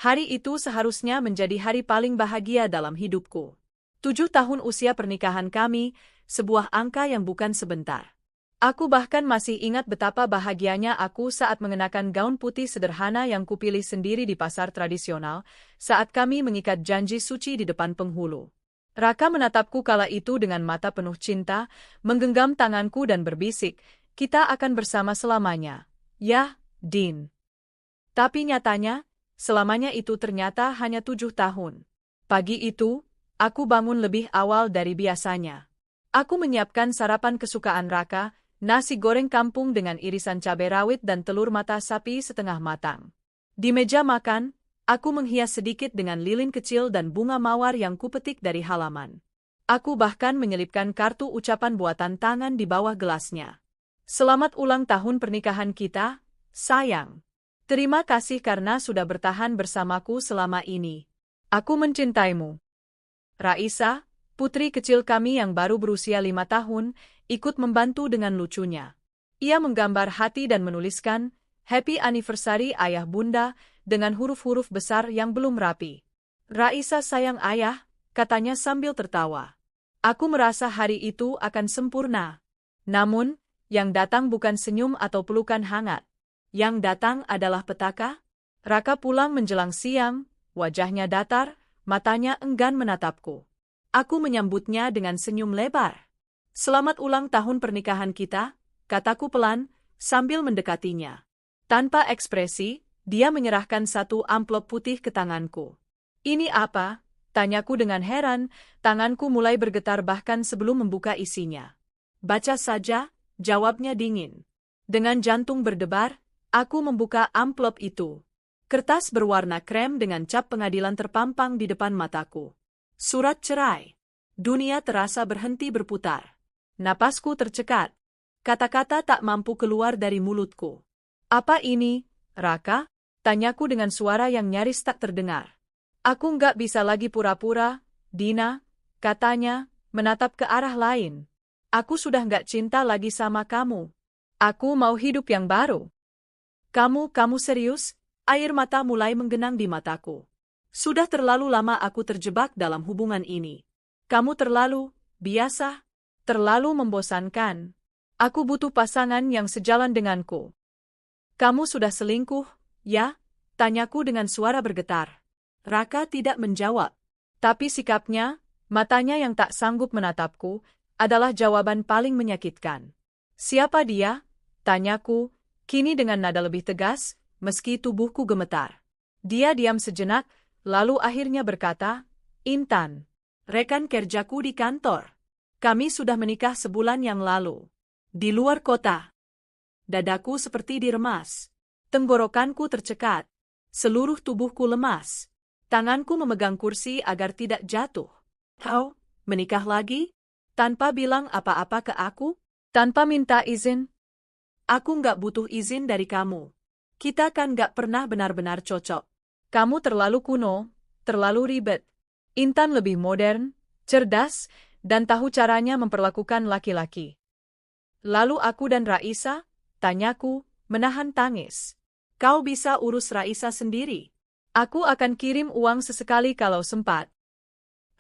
Hari itu seharusnya menjadi hari paling bahagia dalam hidupku. 7 tahun usia pernikahan kami, sebuah angka yang bukan sebentar. Aku bahkan masih ingat betapa bahagianya aku saat mengenakan gaun putih sederhana yang kupilih sendiri di pasar tradisional, saat kami mengikat janji suci di depan penghulu. Raka menatapku kala itu dengan mata penuh cinta, menggenggam tanganku dan berbisik, "Kita akan bersama selamanya." "Ya, Din." Tapi nyatanya, selamanya itu ternyata hanya 7 tahun. Pagi itu, aku bangun lebih awal dari biasanya. Aku menyiapkan sarapan kesukaan Raka, nasi goreng kampung dengan irisan cabai rawit dan telur mata sapi setengah matang. Di meja makan, aku menghias sedikit dengan lilin kecil dan bunga mawar yang kupetik dari halaman. Aku bahkan menyelipkan kartu ucapan buatan tangan di bawah gelasnya. "Selamat ulang tahun pernikahan kita, sayang. Terima kasih karena sudah bertahan bersamaku selama ini. Aku mencintaimu." Raisa, putri kecil kami yang baru berusia 5 tahun, ikut membantu dengan lucunya. Ia menggambar hati dan menuliskan, "Happy Anniversary Ayah Bunda," dengan huruf-huruf besar yang belum rapi. "Raisa sayang ayah," katanya sambil tertawa. Aku merasa hari itu akan sempurna. Namun, yang datang bukan senyum atau pelukan hangat. Yang datang adalah petaka. Raka pulang menjelang siang, wajahnya datar, matanya enggan menatapku. Aku menyambutnya dengan senyum lebar. "Selamat ulang tahun pernikahan kita," kataku pelan, sambil mendekatinya. Tanpa ekspresi, dia menyerahkan satu amplop putih ke tanganku. "Ini apa?" tanyaku dengan heran, tanganku mulai bergetar bahkan sebelum membuka isinya. "Baca saja," jawabnya dingin. Dengan jantung berdebar, aku membuka amplop itu. Kertas berwarna krem dengan cap pengadilan terpampang di depan mataku. Surat cerai. Dunia terasa berhenti berputar. Napasku tercekat. Kata-kata tak mampu keluar dari mulutku. "Apa ini, Raka?" tanyaku dengan suara yang nyaris tak terdengar. "Aku nggak bisa lagi pura-pura, Dina," katanya, menatap ke arah lain. "Aku sudah nggak cinta lagi sama kamu. Aku mau hidup yang baru." Kamu serius?" Air mata mulai menggenang di mataku. "Sudah terlalu lama aku terjebak dalam hubungan ini. Kamu terlalu biasa, terlalu membosankan. Aku butuh pasangan yang sejalan denganku." "Kamu sudah selingkuh, ya?" tanyaku dengan suara bergetar. Raka tidak menjawab. Tapi sikapnya, matanya yang tak sanggup menatapku, adalah jawaban paling menyakitkan. "Siapa dia?" tanyaku, kini dengan nada lebih tegas, meski tubuhku gemetar. Dia diam sejenak, lalu akhirnya berkata, "Intan, rekan kerjaku di kantor. Kami sudah menikah sebulan yang lalu. Di luar kota." Dadaku seperti diremas. Tenggorokanku tercekat. Seluruh tubuhku lemas. Tanganku memegang kursi agar tidak jatuh. "Kau menikah lagi? Tanpa bilang apa-apa ke aku? Tanpa minta izin?" "Aku nggak butuh izin dari kamu. Kita kan nggak pernah benar-benar cocok. Kamu terlalu kuno, terlalu ribet. Intan lebih modern, cerdas, dan tahu caranya memperlakukan laki-laki." "Lalu aku dan Raisa?" tanyaku, menahan tangis. "Kau bisa urus Raisa sendiri. Aku akan kirim uang sesekali kalau sempat."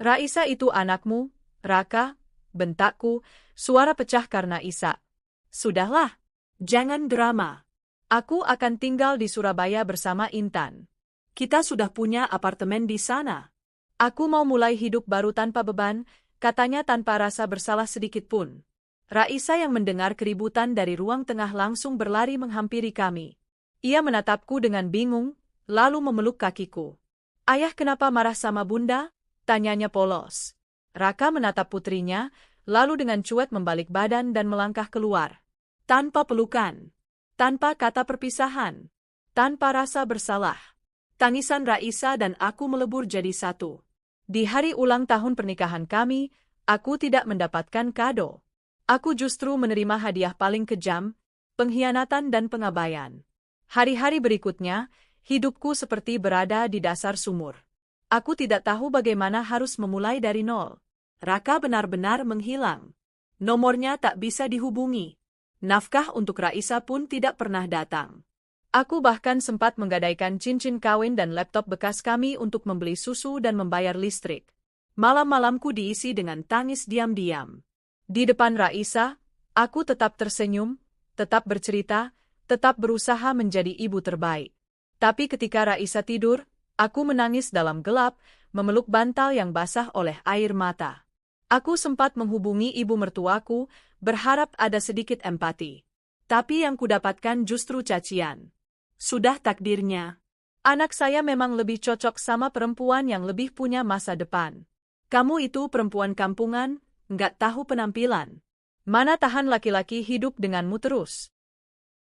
"Raisa itu anakmu, Raka," bentakku, suara pecah karena isak. "Sudahlah, jangan drama. Aku akan tinggal di Surabaya bersama Intan. Kita sudah punya apartemen di sana. Aku mau mulai hidup baru tanpa beban," katanya tanpa rasa bersalah sedikit pun. Raisa yang mendengar keributan dari ruang tengah langsung berlari menghampiri kami. Ia menatapku dengan bingung, lalu memeluk kakiku. "Ayah kenapa marah sama Bunda?" tanyanya polos. Raka menatap putrinya, lalu dengan cuek membalik badan dan melangkah keluar. Tanpa pelukan. Tanpa kata perpisahan. Tanpa rasa bersalah. Tangisan Raisa dan aku melebur jadi satu. Di hari ulang tahun pernikahan kami, aku tidak mendapatkan kado. Aku justru menerima hadiah paling kejam, pengkhianatan dan pengabaian. Hari-hari berikutnya, hidupku seperti berada di dasar sumur. Aku tidak tahu bagaimana harus memulai dari nol. Raka benar-benar menghilang. Nomornya tak bisa dihubungi. Nafkah untuk Raisa pun tidak pernah datang. Aku bahkan sempat menggadaikan cincin kawin dan laptop bekas kami untuk membeli susu dan membayar listrik. Malam-malamku diisi dengan tangis diam-diam. Di depan Raisa, aku tetap tersenyum, tetap bercerita, tetap berusaha menjadi ibu terbaik. Tapi ketika Raisa tidur, aku menangis dalam gelap, memeluk bantal yang basah oleh air mata. Aku sempat menghubungi ibu mertuaku, berharap ada sedikit empati. Tapi yang kudapatkan justru cacian. Sudah takdirnya. Anak saya memang lebih cocok sama perempuan yang lebih punya masa depan. Kamu itu perempuan kampungan, nggak tahu penampilan. Mana tahan laki-laki hidup denganmu terus.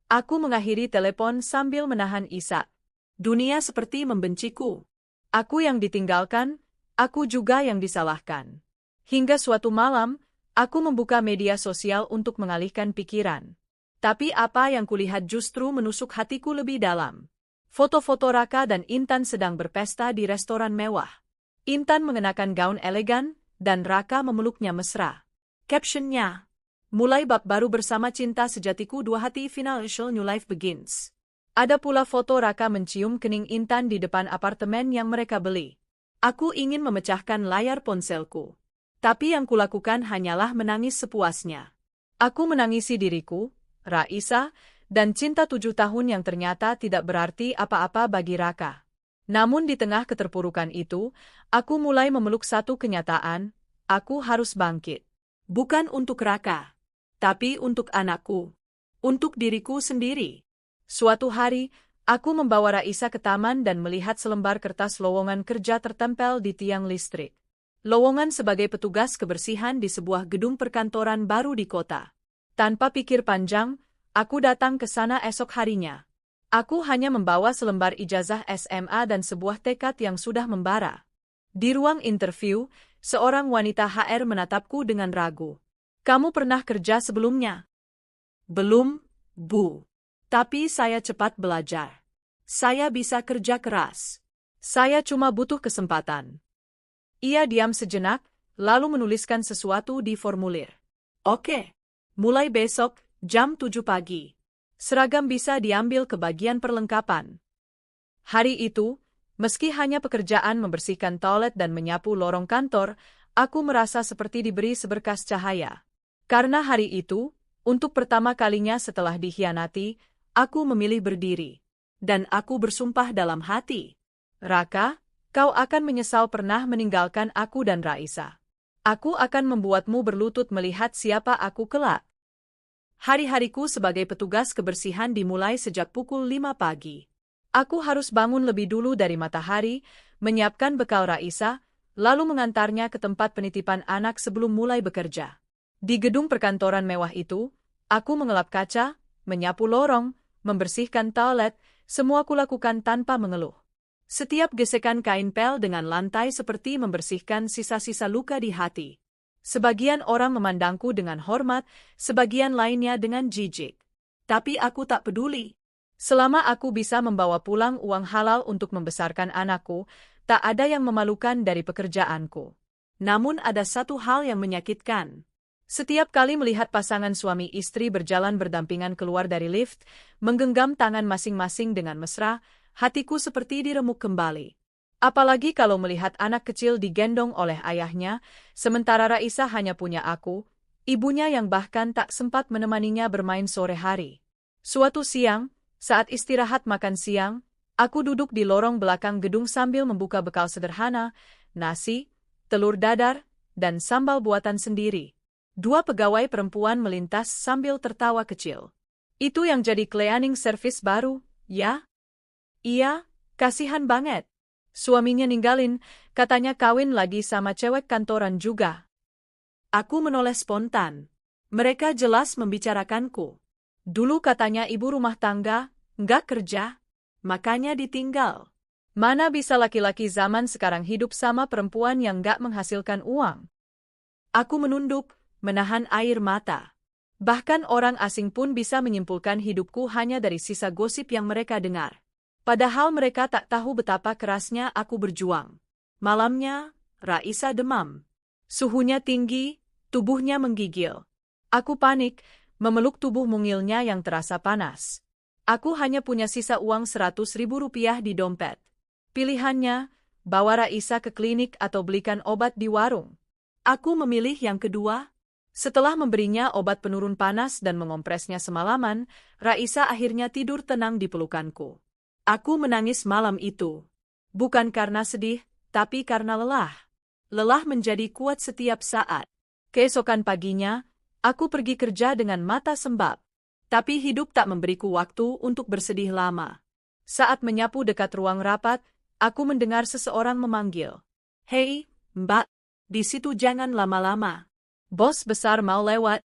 Aku mengakhiri telepon sambil menahan isak. Dunia seperti membenciku. Aku yang ditinggalkan, aku juga yang disalahkan. Hingga suatu malam, aku membuka media sosial untuk mengalihkan pikiran. Tapi apa yang kulihat justru menusuk hatiku lebih dalam. Foto-foto Raka dan Intan sedang berpesta di restoran mewah. Intan mengenakan gaun elegan, dan Raka memeluknya mesra. Captionnya, mulai bab baru bersama cinta sejatiku 2 hati final new life begins. Ada pula foto Raka mencium kening Intan di depan apartemen yang mereka beli. Aku ingin memecahkan layar ponselku. Tapi yang kulakukan hanyalah menangis sepuasnya. Aku menangisi diriku, Raisa, dan cinta 7 tahun yang ternyata tidak berarti apa-apa bagi Raka. Namun di tengah keterpurukan itu, aku mulai memeluk satu kenyataan, aku harus bangkit. Bukan untuk Raka, tapi untuk anakku. Untuk diriku sendiri. Suatu hari, aku membawa Raisa ke taman dan melihat selembar kertas lowongan kerja tertempel di tiang listrik. Lowongan sebagai petugas kebersihan di sebuah gedung perkantoran baru di kota. Tanpa pikir panjang, aku datang ke sana esok harinya. Aku hanya membawa selembar ijazah SMA dan sebuah tekad yang sudah membara. Di ruang interview, seorang wanita HR menatapku dengan ragu. Kamu pernah kerja sebelumnya? Belum, Bu. Tapi saya cepat belajar. Saya bisa kerja keras. Saya cuma butuh kesempatan. Ia diam sejenak, lalu menuliskan sesuatu di formulir. Oke. Mulai besok, jam 7 pagi. Seragam bisa diambil ke bagian perlengkapan. Hari itu, meski hanya pekerjaan membersihkan toilet dan menyapu lorong kantor, aku merasa seperti diberi seberkas cahaya. Karena hari itu, untuk pertama kalinya setelah dikhianati, aku memilih berdiri. Dan aku bersumpah dalam hati. Raka, kau akan menyesal pernah meninggalkan aku dan Raisa. Aku akan membuatmu berlutut melihat siapa aku kelak. Hari-hariku sebagai petugas kebersihan dimulai sejak pukul 5 pagi. Aku harus bangun lebih dulu dari matahari, menyiapkan bekal Raisa, lalu mengantarnya ke tempat penitipan anak sebelum mulai bekerja. Di gedung perkantoran mewah itu, aku mengelap kaca, menyapu lorong, membersihkan toilet, semua kulakukan tanpa mengeluh. Setiap gesekan kain pel dengan lantai seperti membersihkan sisa-sisa luka di hati. Sebagian orang memandangku dengan hormat, sebagian lainnya dengan jijik. Tapi aku tak peduli. Selama aku bisa membawa pulang uang halal untuk membesarkan anakku, tak ada yang memalukan dari pekerjaanku. Namun ada satu hal yang menyakitkan. Setiap kali melihat pasangan suami istri berjalan berdampingan keluar dari lift, menggenggam tangan masing-masing dengan mesra, hatiku seperti diremuk kembali. Apalagi kalau melihat anak kecil digendong oleh ayahnya, sementara Raisa hanya punya aku, ibunya yang bahkan tak sempat menemaninya bermain sore hari. Suatu siang, saat istirahat makan siang, aku duduk di lorong belakang gedung sambil membuka bekal sederhana, nasi, telur dadar, dan sambal buatan sendiri. 2 pegawai perempuan melintas sambil tertawa kecil. Itu yang jadi cleaning service baru, ya? Iya, kasihan banget. Suaminya ninggalin, katanya kawin lagi sama cewek kantoran juga. Aku menoleh spontan. Mereka jelas membicarakanku. Dulu katanya ibu rumah tangga, nggak kerja, makanya ditinggal. Mana bisa laki-laki zaman sekarang hidup sama perempuan yang nggak menghasilkan uang? Aku menunduk, menahan air mata. Bahkan orang asing pun bisa menyimpulkan hidupku hanya dari sisa gosip yang mereka dengar. Padahal mereka tak tahu betapa kerasnya aku berjuang. Malamnya, Raisa demam. Suhunya tinggi, tubuhnya menggigil. Aku panik, memeluk tubuh mungilnya yang terasa panas. Aku hanya punya sisa uang 100.000 rupiah di dompet. Pilihannya, bawa Raisa ke klinik atau belikan obat di warung. Aku memilih yang kedua. Setelah memberinya obat penurun panas dan mengompresnya semalaman, Raisa akhirnya tidur tenang di pelukanku. Aku menangis malam itu. Bukan karena sedih, tapi karena lelah. Lelah menjadi kuat setiap saat. Keesokan paginya, aku pergi kerja dengan mata sembab. Tapi hidup tak memberiku waktu untuk bersedih lama. Saat menyapu dekat ruang rapat, aku mendengar seseorang memanggil. "Hei, Mbak, di situ jangan lama-lama. Bos besar mau lewat."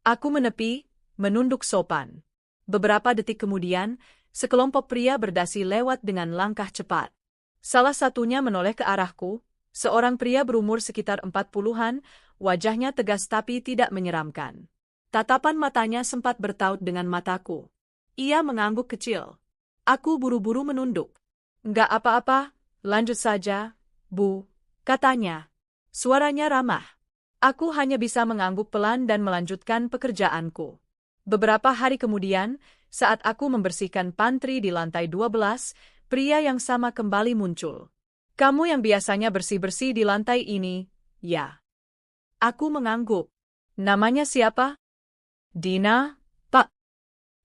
Aku menepi, menunduk sopan. Beberapa detik kemudian, sekelompok pria berdasi lewat dengan langkah cepat. Salah satunya menoleh ke arahku, seorang pria berumur sekitar 40-an, wajahnya tegas tapi tidak menyeramkan. Tatapan matanya sempat bertaut dengan mataku. Ia mengangguk kecil. Aku buru-buru menunduk. "Nggak apa-apa, lanjut saja, Bu," katanya. Suaranya ramah. Aku hanya bisa mengangguk pelan dan melanjutkan pekerjaanku. Beberapa hari kemudian, saat aku membersihkan pantry di lantai 12, pria yang sama kembali muncul. "Kamu yang biasanya bersih-bersih di lantai ini, ya?" Aku mengangguk. "Namanya siapa?" "Dina, Pak."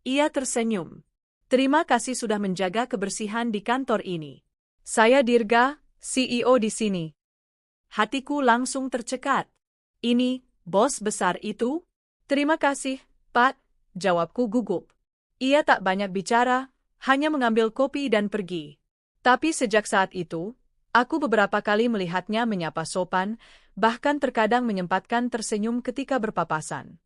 Ia tersenyum. "Terima kasih sudah menjaga kebersihan di kantor ini." "Saya Dirga, CEO di sini." Hatiku langsung tercekat. "Ini, bos besar itu?" "Terima kasih, Pak," jawabku gugup. Ia tak banyak bicara, hanya mengambil kopi dan pergi. Tapi sejak saat itu, aku beberapa kali melihatnya menyapa sopan, bahkan terkadang menyempatkan tersenyum ketika berpapasan.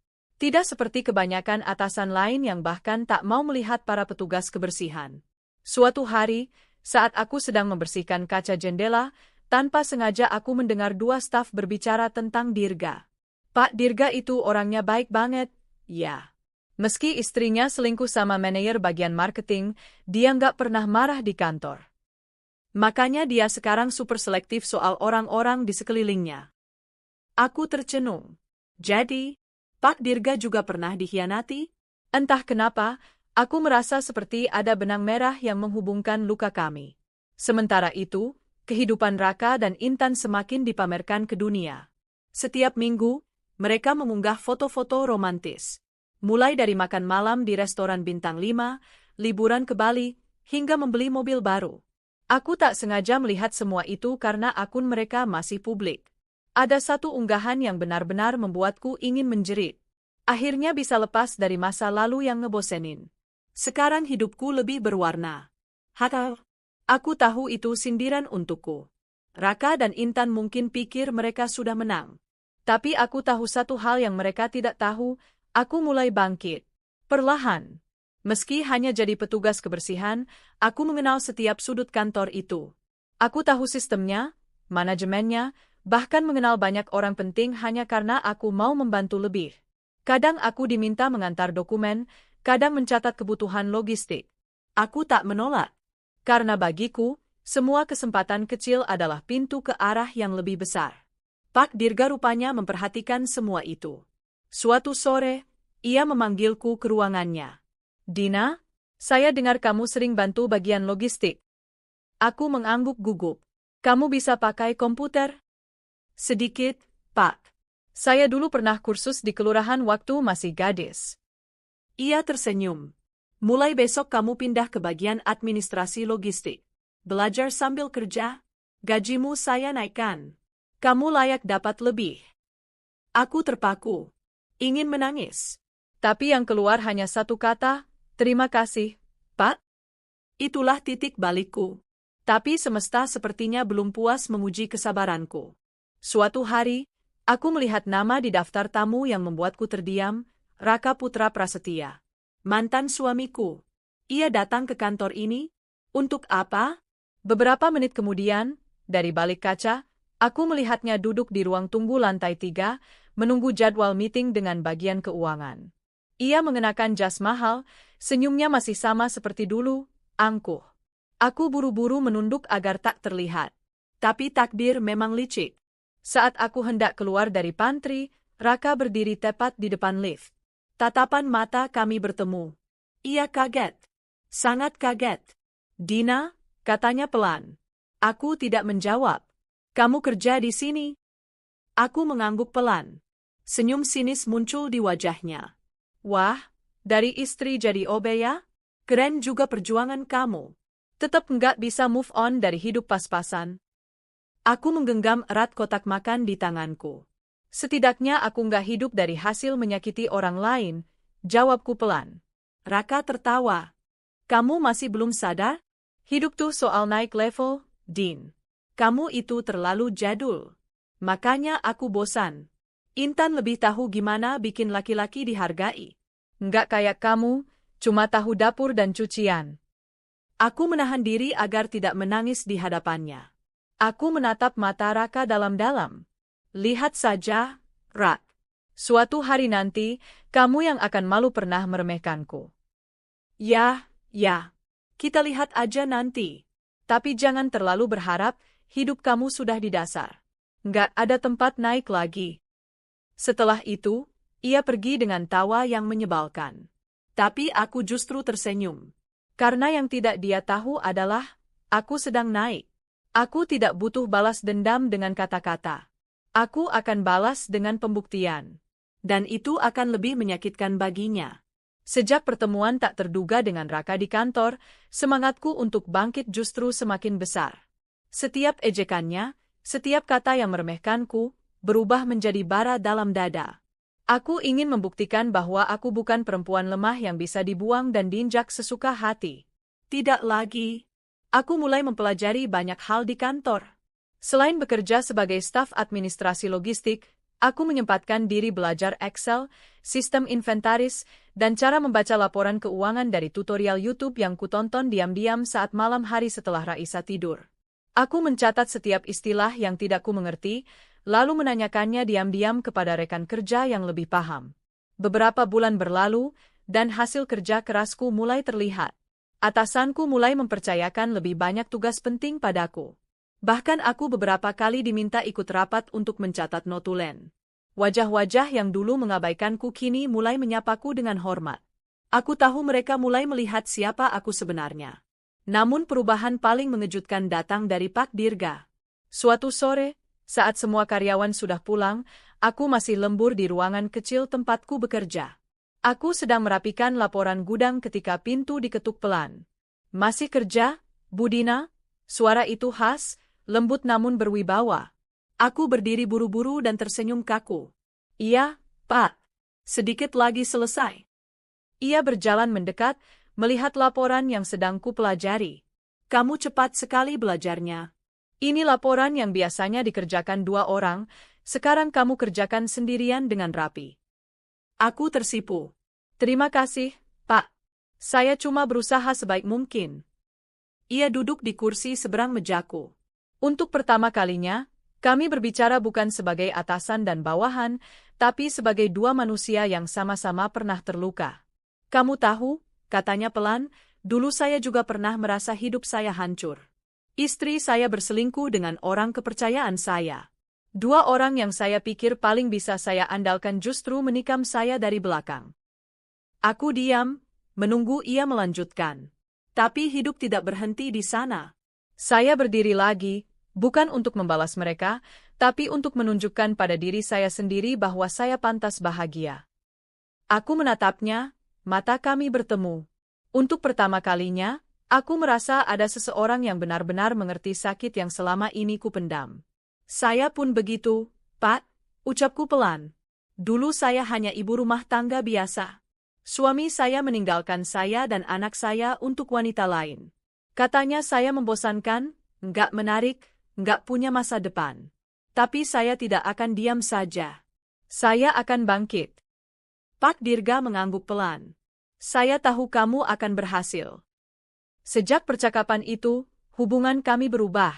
Tidak seperti kebanyakan atasan lain yang bahkan tak mau melihat para petugas kebersihan. Suatu hari, saat aku sedang membersihkan kaca jendela, tanpa sengaja aku mendengar dua staf berbicara tentang Dirga. "Pak Dirga itu orangnya baik banget, ya. Meski istrinya selingkuh sama manajer bagian marketing, dia nggak pernah marah di kantor. Makanya dia sekarang super selektif soal orang-orang di sekelilingnya." Aku tercenung. Jadi, Pak Dirga juga pernah dikhianati? Entah kenapa, aku merasa seperti ada benang merah yang menghubungkan luka kami. Sementara itu, kehidupan Raka dan Intan semakin dipamerkan ke dunia. Setiap minggu, mereka mengunggah foto-foto romantis. Mulai dari makan malam di restoran bintang 5, liburan ke Bali, hingga membeli mobil baru. Aku tak sengaja melihat semua itu karena akun mereka masih publik. Ada satu unggahan yang benar-benar membuatku ingin menjerit. Akhirnya bisa lepas dari masa lalu yang ngebosenin. Sekarang hidupku lebih berwarna. Hatta. Aku tahu itu sindiran untukku. Raka dan Intan mungkin pikir mereka sudah menang. Tapi aku tahu satu hal yang mereka tidak tahu, aku mulai bangkit. Perlahan. Meski hanya jadi petugas kebersihan, aku mengenal setiap sudut kantor itu. Aku tahu sistemnya, manajemennya, bahkan mengenal banyak orang penting hanya karena aku mau membantu lebih. Kadang aku diminta mengantar dokumen, kadang mencatat kebutuhan logistik. Aku tak menolak. Karena bagiku, semua kesempatan kecil adalah pintu ke arah yang lebih besar. Pak Dirga rupanya memperhatikan semua itu. Suatu sore, ia memanggilku ke ruangannya. "Dina, saya dengar kamu sering bantu bagian logistik." Aku mengangguk gugup. "Kamu bisa pakai komputer?" "Sedikit, Pak. Saya dulu pernah kursus di kelurahan waktu masih gadis." Ia tersenyum. "Mulai besok kamu pindah ke bagian administrasi logistik. Belajar sambil kerja, gajimu saya naikkan. Kamu layak dapat lebih." Aku terpaku. Ingin menangis. Tapi yang keluar hanya satu kata, "Terima kasih, Pak." Itulah titik balikku. Tapi semesta sepertinya belum puas memuji kesabaranku. Suatu hari, aku melihat nama di daftar tamu yang membuatku terdiam, Raka Putra Prasetya. Mantan suamiku. Ia datang ke kantor ini? Untuk apa? Beberapa menit kemudian, dari balik kaca, aku melihatnya duduk di ruang tunggu lantai 3, menunggu jadwal meeting dengan bagian keuangan. Ia mengenakan jas mahal, senyumnya masih sama seperti dulu, angkuh. Aku buru-buru menunduk agar tak terlihat. Tapi takdir memang licik. Saat aku hendak keluar dari pantry, Raka berdiri tepat di depan lift. Tatapan mata kami bertemu. Ia kaget. Sangat kaget. Dina, katanya pelan. Aku tidak menjawab. Kamu kerja di sini? Aku mengangguk pelan. Senyum sinis muncul di wajahnya. Wah, dari istri jadi OB ya? Keren juga perjuangan kamu. Tetap nggak bisa move on dari hidup pas-pasan. Aku menggenggam erat kotak makan di tanganku. Setidaknya aku nggak hidup dari hasil menyakiti orang lain, jawabku pelan. Raka tertawa. Kamu masih belum sadar? Hidup tuh soal naik level, Din. Kamu itu terlalu jadul. Makanya aku bosan. Intan lebih tahu gimana bikin laki-laki dihargai. Nggak kayak kamu, cuma tahu dapur dan cucian. Aku menahan diri agar tidak menangis di hadapannya. Aku menatap mata Raka dalam-dalam. Lihat saja, Rak. Suatu hari nanti, kamu yang akan malu pernah meremehkanku. Ya. Kita lihat aja nanti. Tapi jangan terlalu berharap, hidup kamu sudah di dasar. Nggak ada tempat naik lagi. Setelah itu, ia pergi dengan tawa yang menyebalkan. Tapi aku justru tersenyum. Karena yang tidak dia tahu adalah, aku sedang naik. Aku tidak butuh balas dendam dengan kata-kata. Aku akan balas dengan pembuktian. Dan itu akan lebih menyakitkan baginya. Sejak pertemuan tak terduga dengan Raka di kantor, semangatku untuk bangkit justru semakin besar. Setiap ejekannya, setiap kata yang meremehkanku, berubah menjadi bara dalam dada. Aku ingin membuktikan bahwa aku bukan perempuan lemah yang bisa dibuang dan diinjak sesuka hati. Tidak lagi. Aku mulai mempelajari banyak hal di kantor. Selain bekerja sebagai staf administrasi logistik, aku menyempatkan diri belajar Excel, sistem inventaris, dan cara membaca laporan keuangan dari tutorial YouTube yang kutonton diam-diam saat malam hari setelah Raisa tidur. Aku mencatat setiap istilah yang tidak ku mengerti, lalu menanyakannya diam-diam kepada rekan kerja yang lebih paham. Beberapa bulan berlalu, dan hasil kerja kerasku mulai terlihat. Atasanku mulai mempercayakan lebih banyak tugas penting padaku. Bahkan aku beberapa kali diminta ikut rapat untuk mencatat notulen. Wajah-wajah yang dulu mengabaikanku kini mulai menyapaku dengan hormat. Aku tahu mereka mulai melihat siapa aku sebenarnya. Namun perubahan paling mengejutkan datang dari Pak Dirga. Suatu sore, saat semua karyawan sudah pulang, aku masih lembur di ruangan kecil tempatku bekerja. Aku sedang merapikan laporan gudang ketika pintu diketuk pelan. Masih kerja, Bu Dina? Suara itu khas, lembut namun berwibawa. Aku berdiri buru-buru dan tersenyum kaku. Iya, Pak. Sedikit lagi selesai. Ia berjalan mendekat, melihat laporan yang sedang kupelajari. Kamu cepat sekali belajarnya. Ini laporan yang biasanya dikerjakan 2 orang, sekarang kamu kerjakan sendirian dengan rapi. Aku tersipu. Terima kasih, Pak. Saya cuma berusaha sebaik mungkin. Ia duduk di kursi seberang mejaku. Untuk pertama kalinya, kami berbicara bukan sebagai atasan dan bawahan, tapi sebagai 2 manusia yang sama-sama pernah terluka. Kamu tahu, katanya pelan, dulu saya juga pernah merasa hidup saya hancur. Istri saya berselingkuh dengan orang kepercayaan saya. 2 orang yang saya pikir paling bisa saya andalkan justru menikam saya dari belakang. Aku diam, menunggu ia melanjutkan. Tapi hidup tidak berhenti di sana. Saya berdiri lagi, bukan untuk membalas mereka, tapi untuk menunjukkan pada diri saya sendiri bahwa saya pantas bahagia. Aku menatapnya, mata kami bertemu. Untuk pertama kalinya, aku merasa ada seseorang yang benar-benar mengerti sakit yang selama ini kupendam. Saya pun begitu, Pak, ucapku pelan. Dulu saya hanya ibu rumah tangga biasa. Suami saya meninggalkan saya dan anak saya untuk wanita lain. Katanya saya membosankan, nggak menarik, nggak punya masa depan. Tapi saya tidak akan diam saja. Saya akan bangkit. Pak Dirga mengangguk pelan. Saya tahu kamu akan berhasil. Sejak percakapan itu, hubungan kami berubah.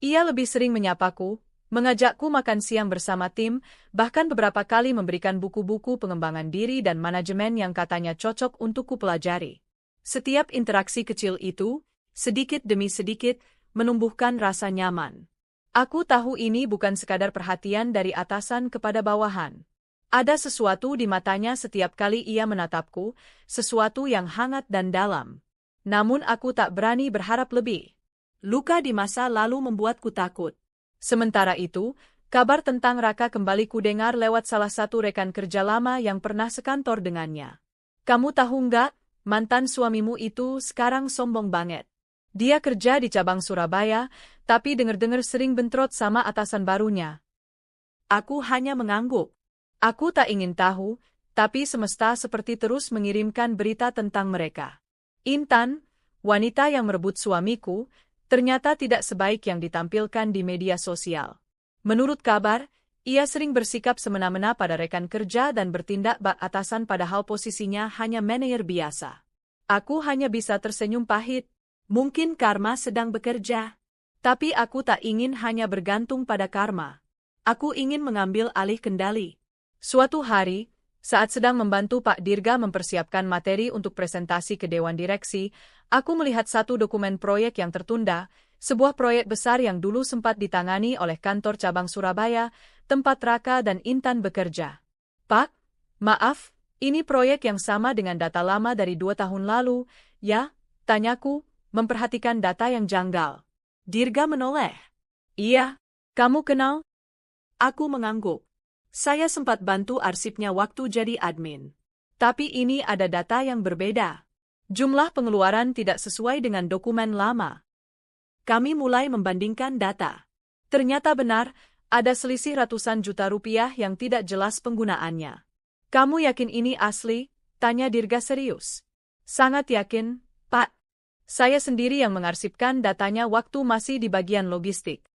Ia lebih sering menyapaku, mengajakku makan siang bersama tim, bahkan beberapa kali memberikan buku-buku pengembangan diri dan manajemen yang katanya cocok untuk kupelajari. Setiap interaksi kecil itu, sedikit demi sedikit, menumbuhkan rasa nyaman. Aku tahu ini bukan sekadar perhatian dari atasan kepada bawahan. Ada sesuatu di matanya setiap kali ia menatapku, sesuatu yang hangat dan dalam. Namun aku tak berani berharap lebih. Luka di masa lalu membuatku takut. Sementara itu, kabar tentang Raka kembali kudengar lewat salah satu rekan kerja lama yang pernah sekantor dengannya. Kamu tahu nggak, mantan suamimu itu sekarang sombong banget. Dia kerja di cabang Surabaya, tapi dengar-dengar sering bentrot sama atasan barunya. Aku hanya mengangguk. Aku tak ingin tahu, tapi semesta seperti terus mengirimkan berita tentang mereka. Intan, wanita yang merebut suamiku, ternyata tidak sebaik yang ditampilkan di media sosial. Menurut kabar, ia sering bersikap semena-mena pada rekan kerja dan bertindak bak atasan padahal posisinya hanya manajer biasa. Aku hanya bisa tersenyum pahit. Mungkin karma sedang bekerja. Tapi aku tak ingin hanya bergantung pada karma. Aku ingin mengambil alih kendali. Suatu hari, saat sedang membantu Pak Dirga mempersiapkan materi untuk presentasi ke Dewan Direksi, aku melihat satu dokumen proyek yang tertunda, sebuah proyek besar yang dulu sempat ditangani oleh kantor cabang Surabaya, tempat Raka dan Intan bekerja. Pak, maaf, ini proyek yang sama dengan data lama dari 2 tahun lalu, ya? Tanyaku, memperhatikan data yang janggal. Dirga menoleh. Iya, kamu kenal? Aku mengangguk. Saya sempat bantu arsipnya waktu jadi admin. Tapi ini ada data yang berbeda. Jumlah pengeluaran tidak sesuai dengan dokumen lama. Kami mulai membandingkan data. Ternyata benar, ada selisih ratusan juta rupiah yang tidak jelas penggunaannya. Kamu yakin ini asli? Tanya Dirga serius. Sangat yakin, Pak. Saya sendiri yang mengarsipkan datanya waktu masih di bagian logistik.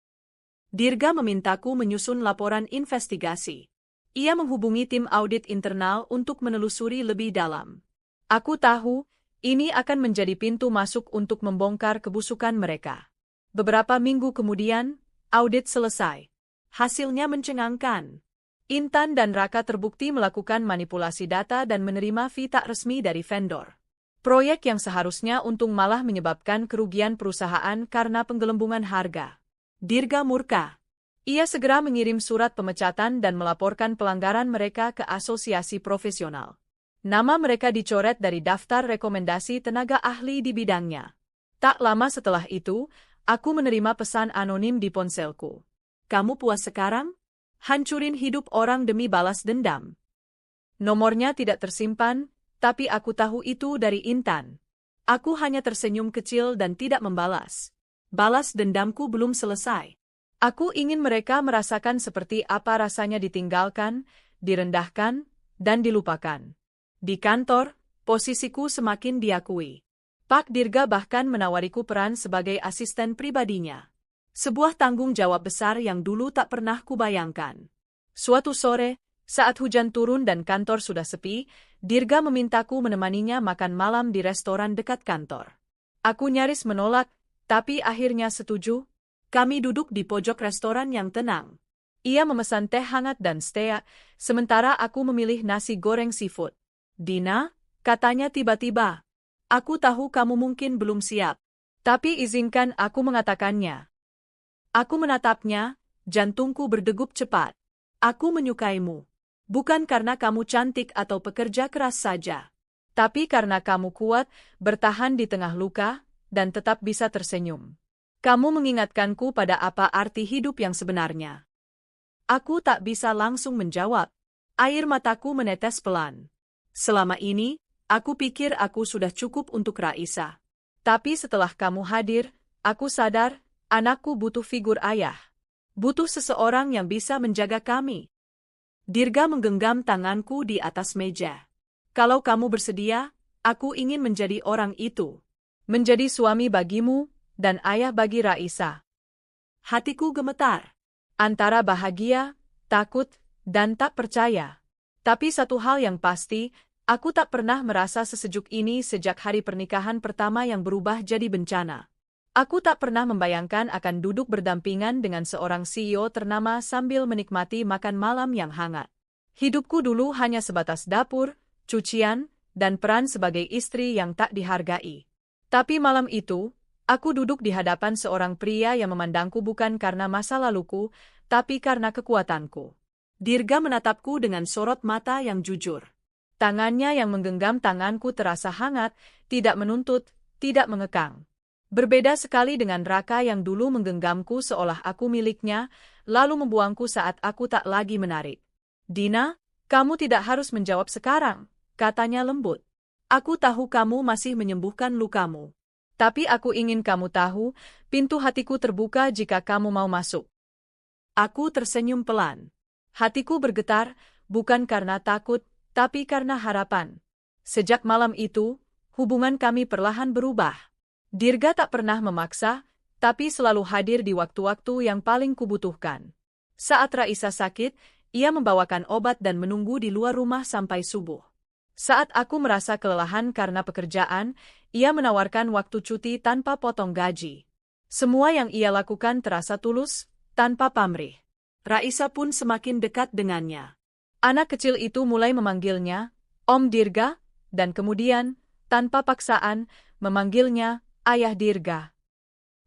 Dirga memintaku menyusun laporan investigasi. Ia menghubungi tim audit internal untuk menelusuri lebih dalam. Aku tahu, ini akan menjadi pintu masuk untuk membongkar kebusukan mereka. Beberapa minggu kemudian, audit selesai. Hasilnya mencengangkan. Intan dan Raka terbukti melakukan manipulasi data dan menerima fee tak resmi dari vendor. Proyek yang seharusnya untung malah menyebabkan kerugian perusahaan karena penggelembungan harga. Dirga murka. Ia segera mengirim surat pemecatan dan melaporkan pelanggaran mereka ke asosiasi profesional. Nama mereka dicoret dari daftar rekomendasi tenaga ahli di bidangnya. Tak lama setelah itu, aku menerima pesan anonim di ponselku. Kamu puas sekarang? Hancurin hidup orang demi balas dendam. Nomornya tidak tersimpan, tapi aku tahu itu dari Intan. Aku hanya tersenyum kecil dan tidak membalas. Balas dendamku belum selesai. Aku ingin mereka merasakan seperti apa rasanya ditinggalkan, direndahkan, dan dilupakan. Di kantor, posisiku semakin diakui. Pak Dirga bahkan menawariku peran sebagai asisten pribadinya. Sebuah tanggung jawab besar yang dulu tak pernah kubayangkan. Suatu sore, saat hujan turun dan kantor sudah sepi, Dirga memintaku menemaninya makan malam di restoran dekat kantor. Aku nyaris menolak, tapi akhirnya setuju. Kami duduk di pojok restoran yang tenang. Ia memesan teh hangat dan steak, sementara aku memilih nasi goreng seafood. Dina, katanya tiba-tiba. Aku tahu kamu mungkin belum siap. Tapi izinkan aku mengatakannya. Aku menatapnya, jantungku berdegup cepat. Aku menyukaimu. Bukan karena kamu cantik atau pekerja keras saja. Tapi karena kamu kuat, bertahan di tengah luka, dan tetap bisa tersenyum. Kamu mengingatkanku pada apa arti hidup yang sebenarnya. Aku tak bisa langsung menjawab. Air mataku menetes pelan. Selama ini, aku pikir aku sudah cukup untuk Raisa. Tapi setelah kamu hadir, aku sadar, anakku butuh figur ayah. Butuh seseorang yang bisa menjaga kami. Dirga menggenggam tanganku di atas meja. Kalau kamu bersedia, aku ingin menjadi orang itu. Menjadi suami bagimu, dan ayah bagi Raisa. Hatiku gemetar. Antara bahagia, takut, dan tak percaya. Tapi satu hal yang pasti, aku tak pernah merasa sesejuk ini sejak hari pernikahan pertama yang berubah jadi bencana. Aku tak pernah membayangkan akan duduk berdampingan dengan seorang CEO ternama sambil menikmati makan malam yang hangat. Hidupku dulu hanya sebatas dapur, cucian, dan peran sebagai istri yang tak dihargai. Tapi malam itu, aku duduk di hadapan seorang pria yang memandangku bukan karena masa laluku, tapi karena kekuatanku. Dirga menatapku dengan sorot mata yang jujur. Tangannya yang menggenggam tanganku terasa hangat, tidak menuntut, tidak mengekang. Berbeda sekali dengan Raka yang dulu menggenggamku seolah aku miliknya, lalu membuangku saat aku tak lagi menarik. Dina, kamu tidak harus menjawab sekarang, katanya lembut. Aku tahu kamu masih menyembuhkan lukamu. Tapi aku ingin kamu tahu, pintu hatiku terbuka jika kamu mau masuk. Aku tersenyum pelan. Hatiku bergetar, bukan karena takut, tapi karena harapan. Sejak malam itu, hubungan kami perlahan berubah. Dirga tak pernah memaksa, tapi selalu hadir di waktu-waktu yang paling kubutuhkan. Saat Raisa sakit, ia membawakan obat dan menunggu di luar rumah sampai subuh. Saat aku merasa kelelahan karena pekerjaan, ia menawarkan waktu cuti tanpa potong gaji. Semua yang ia lakukan terasa tulus, tanpa pamrih. Raisa pun semakin dekat dengannya. Anak kecil itu mulai memanggilnya, Om Dirga, dan kemudian, tanpa paksaan, memanggilnya, Ayah Dirga.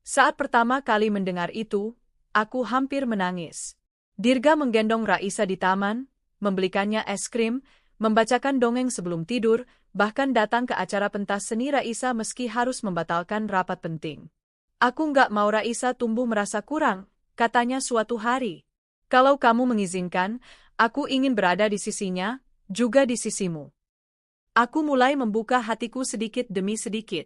Saat pertama kali mendengar itu, aku hampir menangis. Dirga menggendong Raisa di taman, membelikannya es krim, membacakan dongeng sebelum tidur, bahkan datang ke acara pentas seni Raisa meski harus membatalkan rapat penting. Aku nggak mau Raisa tumbuh merasa kurang, katanya suatu hari. Kalau kamu mengizinkan, aku ingin berada di sisinya, juga di sisimu. Aku mulai membuka hatiku sedikit demi sedikit.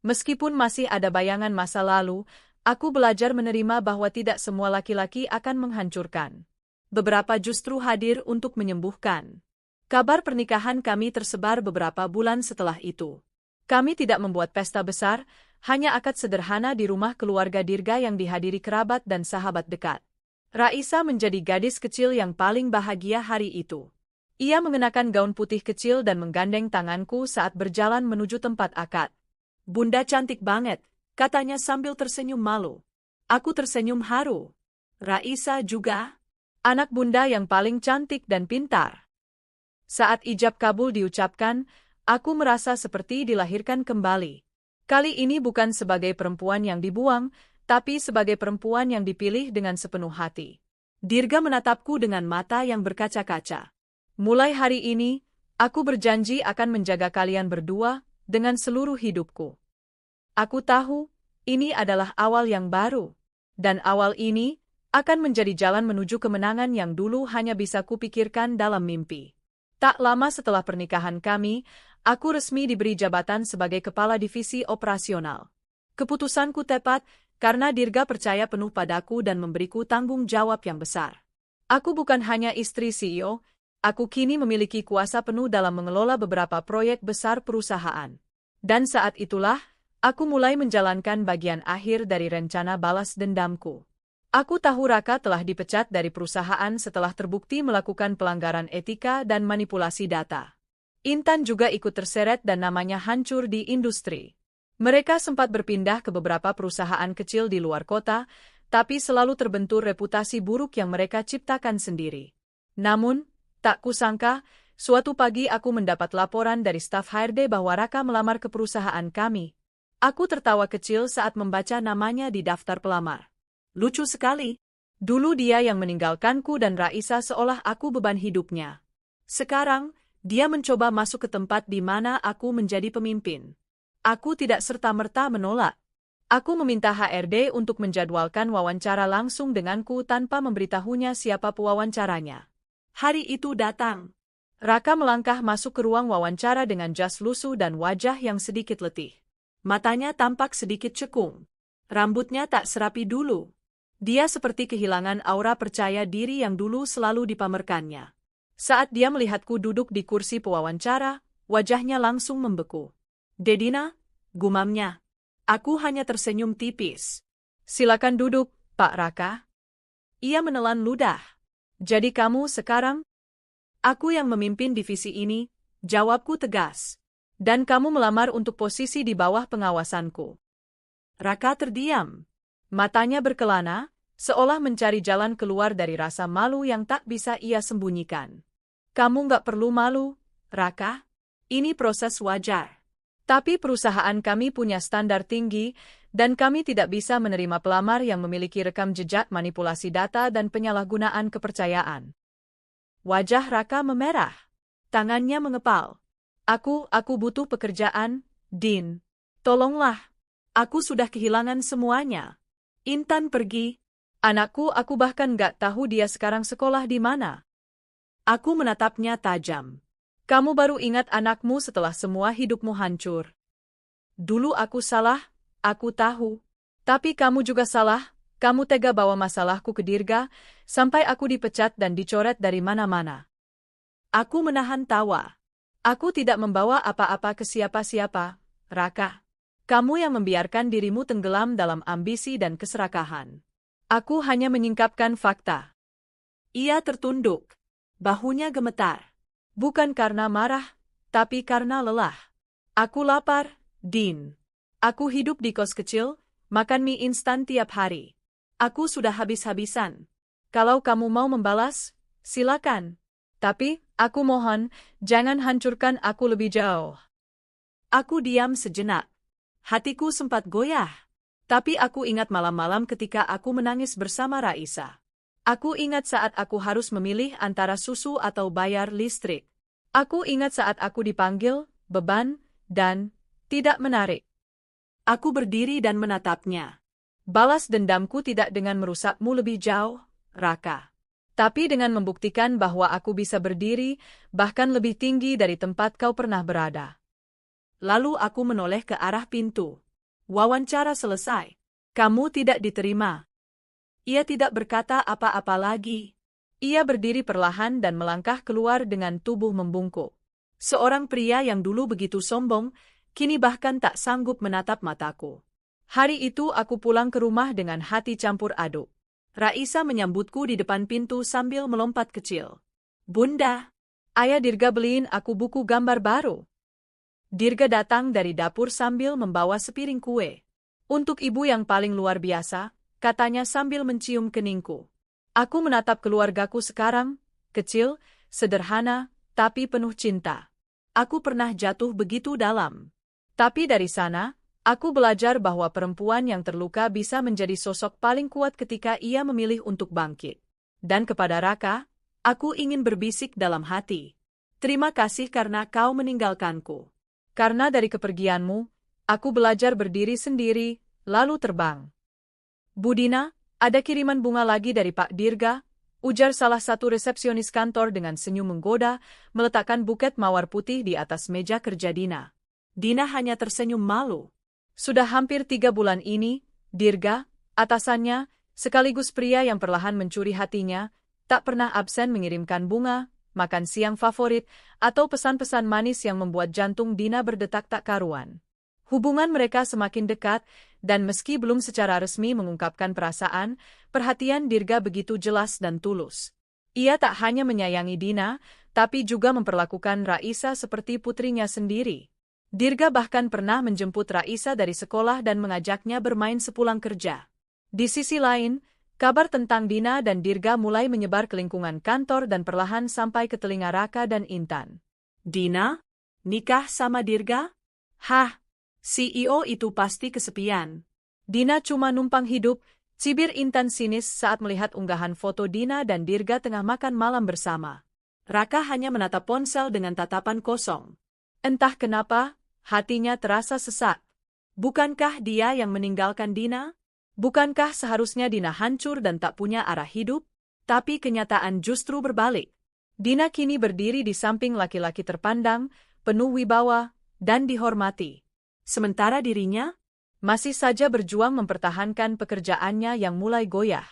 Meskipun masih ada bayangan masa lalu, aku belajar menerima bahwa tidak semua laki-laki akan menghancurkan. Beberapa justru hadir untuk menyembuhkan. Kabar pernikahan kami tersebar beberapa bulan setelah itu. Kami tidak membuat pesta besar, hanya akad sederhana di rumah keluarga Dirga yang dihadiri kerabat dan sahabat dekat. Raisa menjadi gadis kecil yang paling bahagia hari itu. Ia mengenakan gaun putih kecil dan menggandeng tanganku saat berjalan menuju tempat akad. Bunda cantik banget, katanya sambil tersenyum malu. Aku tersenyum haru. Raisa juga. Anak bunda yang paling cantik dan pintar. Saat ijab kabul diucapkan, aku merasa seperti dilahirkan kembali. Kali ini bukan sebagai perempuan yang dibuang, tapi sebagai perempuan yang dipilih dengan sepenuh hati. Dirga menatapku dengan mata yang berkaca-kaca. Mulai hari ini, aku berjanji akan menjaga kalian berdua dengan seluruh hidupku. Aku tahu, ini adalah awal yang baru. Dan awal ini akan menjadi jalan menuju kemenangan yang dulu hanya bisa kupikirkan dalam mimpi. Tak lama setelah pernikahan kami, aku resmi diberi jabatan sebagai Kepala Divisi Operasional. Keputusanku tepat, karena Dirga percaya penuh padaku dan memberiku tanggung jawab yang besar. Aku bukan hanya istri CEO, aku kini memiliki kuasa penuh dalam mengelola beberapa proyek besar perusahaan. Dan saat itulah, aku mulai menjalankan bagian akhir dari rencana balas dendamku. Aku tahu Raka telah dipecat dari perusahaan setelah terbukti melakukan pelanggaran etika dan manipulasi data. Intan juga ikut terseret dan namanya hancur di industri. Mereka sempat berpindah ke beberapa perusahaan kecil di luar kota, tapi selalu terbentur reputasi buruk yang mereka ciptakan sendiri. Namun, tak kusangka, suatu pagi aku mendapat laporan dari staf HRD bahwa Raka melamar ke perusahaan kami. Aku tertawa kecil saat membaca namanya di daftar pelamar. Lucu sekali. Dulu dia yang meninggalkanku dan Raisa seolah aku beban hidupnya. Sekarang, dia mencoba masuk ke tempat di mana aku menjadi pemimpin. Aku tidak serta-merta menolak. Aku meminta HRD untuk menjadwalkan wawancara langsung denganku tanpa memberitahunya siapa pewawancaranya. Hari itu datang. Raka melangkah masuk ke ruang wawancara dengan jas lusuh dan wajah yang sedikit letih. Matanya tampak sedikit cekung. Rambutnya tak serapi dulu. Dia seperti kehilangan aura percaya diri yang dulu selalu dipamerkannya. Saat dia melihatku duduk di kursi pewawancara, wajahnya langsung membeku. Dedina, gumamnya. Aku hanya tersenyum tipis. Silakan duduk, Pak Raka. Ia menelan ludah. Jadi kamu sekarang? Aku yang memimpin divisi ini, jawabku tegas. Dan kamu melamar untuk posisi di bawah pengawasanku. Raka terdiam. Matanya berkelana, seolah mencari jalan keluar dari rasa malu yang tak bisa ia sembunyikan. Kamu nggak perlu malu, Raka. Ini proses wajar. Tapi perusahaan kami punya standar tinggi, dan kami tidak bisa menerima pelamar yang memiliki rekam jejak manipulasi data dan penyalahgunaan kepercayaan. Wajah Raka memerah. Tangannya mengepal. Aku butuh pekerjaan, Din. Tolonglah. Aku sudah kehilangan semuanya. Intan pergi. Anakku, aku bahkan gak tahu dia sekarang sekolah di mana. Aku menatapnya tajam. Kamu baru ingat anakmu setelah semua hidupmu hancur. Dulu aku salah, aku tahu. Tapi kamu juga salah, kamu tega bawa masalahku ke Dirga, sampai aku dipecat dan dicoret dari mana-mana. Aku menahan tawa. Aku tidak membawa apa-apa ke siapa-siapa, Raka. Kamu yang membiarkan dirimu tenggelam dalam ambisi dan keserakahan. Aku hanya menyingkapkan fakta. Ia tertunduk. Bahunya gemetar. Bukan karena marah, tapi karena lelah. Aku lapar, Din. Aku hidup di kos kecil, makan mie instan tiap hari. Aku sudah habis-habisan. Kalau kamu mau membalas, silakan. Tapi, aku mohon, jangan hancurkan aku lebih jauh. Aku diam sejenak. Hatiku sempat goyah. Tapi aku ingat malam-malam ketika aku menangis bersama Raisa. Aku ingat saat aku harus memilih antara susu atau bayar listrik. Aku ingat saat aku dipanggil, beban, dan tidak menarik. Aku berdiri dan menatapnya. Balas dendamku tidak dengan merusakmu lebih jauh, Raka. Tapi dengan membuktikan bahwa aku bisa berdiri, bahkan lebih tinggi dari tempat kau pernah berada. Lalu aku menoleh ke arah pintu. Wawancara selesai. Kamu tidak diterima. Ia tidak berkata apa-apa lagi. Ia berdiri perlahan dan melangkah keluar dengan tubuh membungkuk. Seorang pria yang dulu begitu sombong, kini bahkan tak sanggup menatap mataku. Hari itu aku pulang ke rumah dengan hati campur aduk. Raisa menyambutku di depan pintu sambil melompat kecil. Bunda, ayah Dirga beliin aku buku gambar baru. Dirga datang dari dapur sambil membawa sepiring kue. Untuk ibu yang paling luar biasa, katanya sambil mencium keningku. Aku menatap keluargaku sekarang, kecil, sederhana, tapi penuh cinta. Aku pernah jatuh begitu dalam. Tapi dari sana, aku belajar bahwa perempuan yang terluka bisa menjadi sosok paling kuat ketika ia memilih untuk bangkit. Dan kepada Raka, aku ingin berbisik dalam hati. Terima kasih karena kau meninggalkanku. Karena dari kepergianmu, aku belajar berdiri sendiri, lalu terbang. Budina, ada kiriman bunga lagi dari Pak Dirga, ujar salah satu resepsionis kantor dengan senyum menggoda, meletakkan buket mawar putih di atas meja kerja Dina. Dina hanya tersenyum malu. Sudah hampir 3 bulan ini, Dirga, atasannya, sekaligus pria yang perlahan mencuri hatinya, tak pernah absen mengirimkan bunga, makan siang favorit, atau pesan-pesan manis yang membuat jantung Dina berdetak tak karuan. Hubungan mereka semakin dekat, dan meski belum secara resmi mengungkapkan perasaan, perhatian Dirga begitu jelas dan tulus. Ia tak hanya menyayangi Dina, tapi juga memperlakukan Raisa seperti putrinya sendiri. Dirga bahkan pernah menjemput Raisa dari sekolah dan mengajaknya bermain sepulang kerja. Di sisi lain, kabar tentang Dina dan Dirga mulai menyebar ke lingkungan kantor dan perlahan sampai ke telinga Raka dan Intan. Dina? Nikah sama Dirga? Hah? CEO itu pasti kesepian. Dina cuma numpang hidup, cibir Intan sinis saat melihat unggahan foto Dina dan Dirga tengah makan malam bersama. Raka hanya menatap ponsel dengan tatapan kosong. Entah kenapa, hatinya terasa sesak. Bukankah dia yang meninggalkan Dina? Bukankah seharusnya Dina hancur dan tak punya arah hidup? Tapi kenyataan justru berbalik. Dina kini berdiri di samping laki-laki terpandang, penuh wibawa, dan dihormati. Sementara dirinya masih saja berjuang mempertahankan pekerjaannya yang mulai goyah.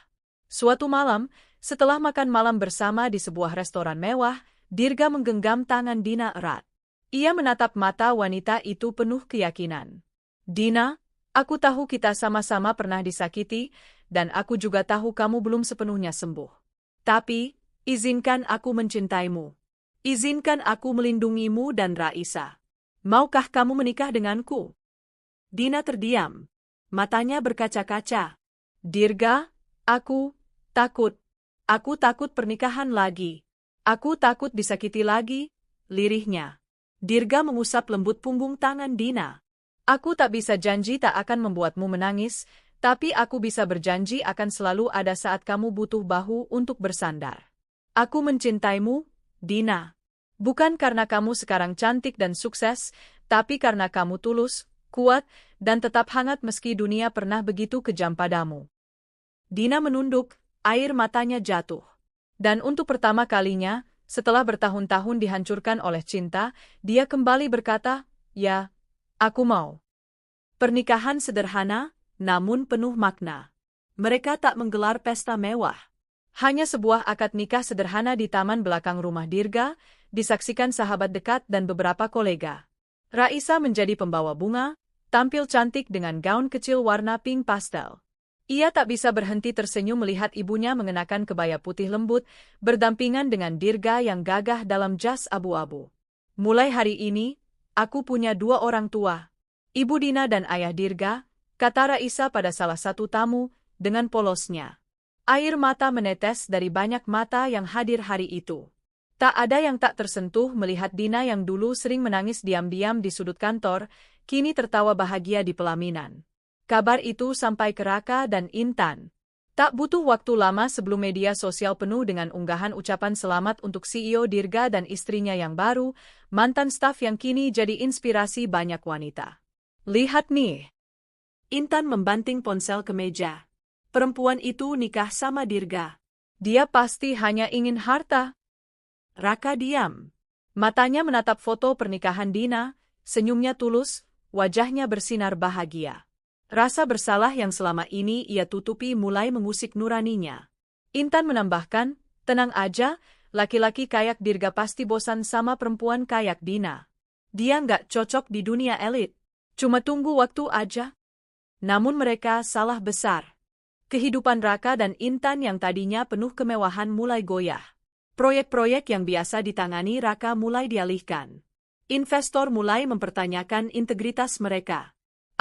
Suatu malam, setelah makan malam bersama di sebuah restoran mewah, Dirga menggenggam tangan Dina erat. Ia menatap mata wanita itu penuh keyakinan. Dina, aku tahu kita sama-sama pernah disakiti, dan aku juga tahu kamu belum sepenuhnya sembuh. Tapi, izinkan aku mencintaimu. Izinkan aku melindungimu dan Raisa. Maukah kamu menikah denganku? Dina terdiam. Matanya berkaca-kaca. Dirga, aku takut. Aku takut pernikahan lagi. Aku takut disakiti lagi, lirihnya. Dirga mengusap lembut punggung tangan Dina. Aku tak bisa janji tak akan membuatmu menangis, tapi aku bisa berjanji akan selalu ada saat kamu butuh bahu untuk bersandar. Aku mencintaimu, Dina. Bukan karena kamu sekarang cantik dan sukses, tapi karena kamu tulus, kuat, dan tetap hangat meski dunia pernah begitu kejam padamu. Dina menunduk, air matanya jatuh. Dan untuk pertama kalinya, setelah bertahun-tahun dihancurkan oleh cinta, dia kembali berkata, "Ya, aku mau." Pernikahan sederhana, namun penuh makna. Mereka tak menggelar pesta mewah. Hanya sebuah akad nikah sederhana di taman belakang rumah Dirga, disaksikan sahabat dekat dan beberapa kolega. Raisa menjadi pembawa bunga, tampil cantik dengan gaun kecil warna pink pastel. Ia tak bisa berhenti tersenyum melihat ibunya mengenakan kebaya putih lembut, berdampingan dengan Dirga yang gagah dalam jas abu-abu. "Mulai hari ini, aku punya 2 orang tua. Ibu Dina dan ayah Dirga," kata Raisa pada salah satu tamu, dengan polosnya. Air mata menetes dari banyak mata yang hadir hari itu. Tak ada yang tak tersentuh melihat Dina yang dulu sering menangis diam-diam di sudut kantor, kini tertawa bahagia di pelaminan. Kabar itu sampai ke Raka dan Intan. Tak butuh waktu lama sebelum media sosial penuh dengan unggahan ucapan selamat untuk CEO Dirga dan istrinya yang baru, mantan staf yang kini jadi inspirasi banyak wanita. "Lihat nih." Intan membanting ponsel ke meja. "Perempuan itu nikah sama Dirga. Dia pasti hanya ingin harta." Raka diam. Matanya menatap foto pernikahan Dina, senyumnya tulus, wajahnya bersinar bahagia. Rasa bersalah yang selama ini ia tutupi mulai mengusik nuraninya. Intan menambahkan, "Tenang aja, laki-laki kayak Dirga pasti bosan sama perempuan kayak Dina. Dia nggak cocok di dunia elit. Cuma tunggu waktu aja." Namun mereka salah besar. Kehidupan Raka dan Intan yang tadinya penuh kemewahan mulai goyah. Proyek-proyek yang biasa ditangani Raka mulai dialihkan. Investor mulai mempertanyakan integritas mereka.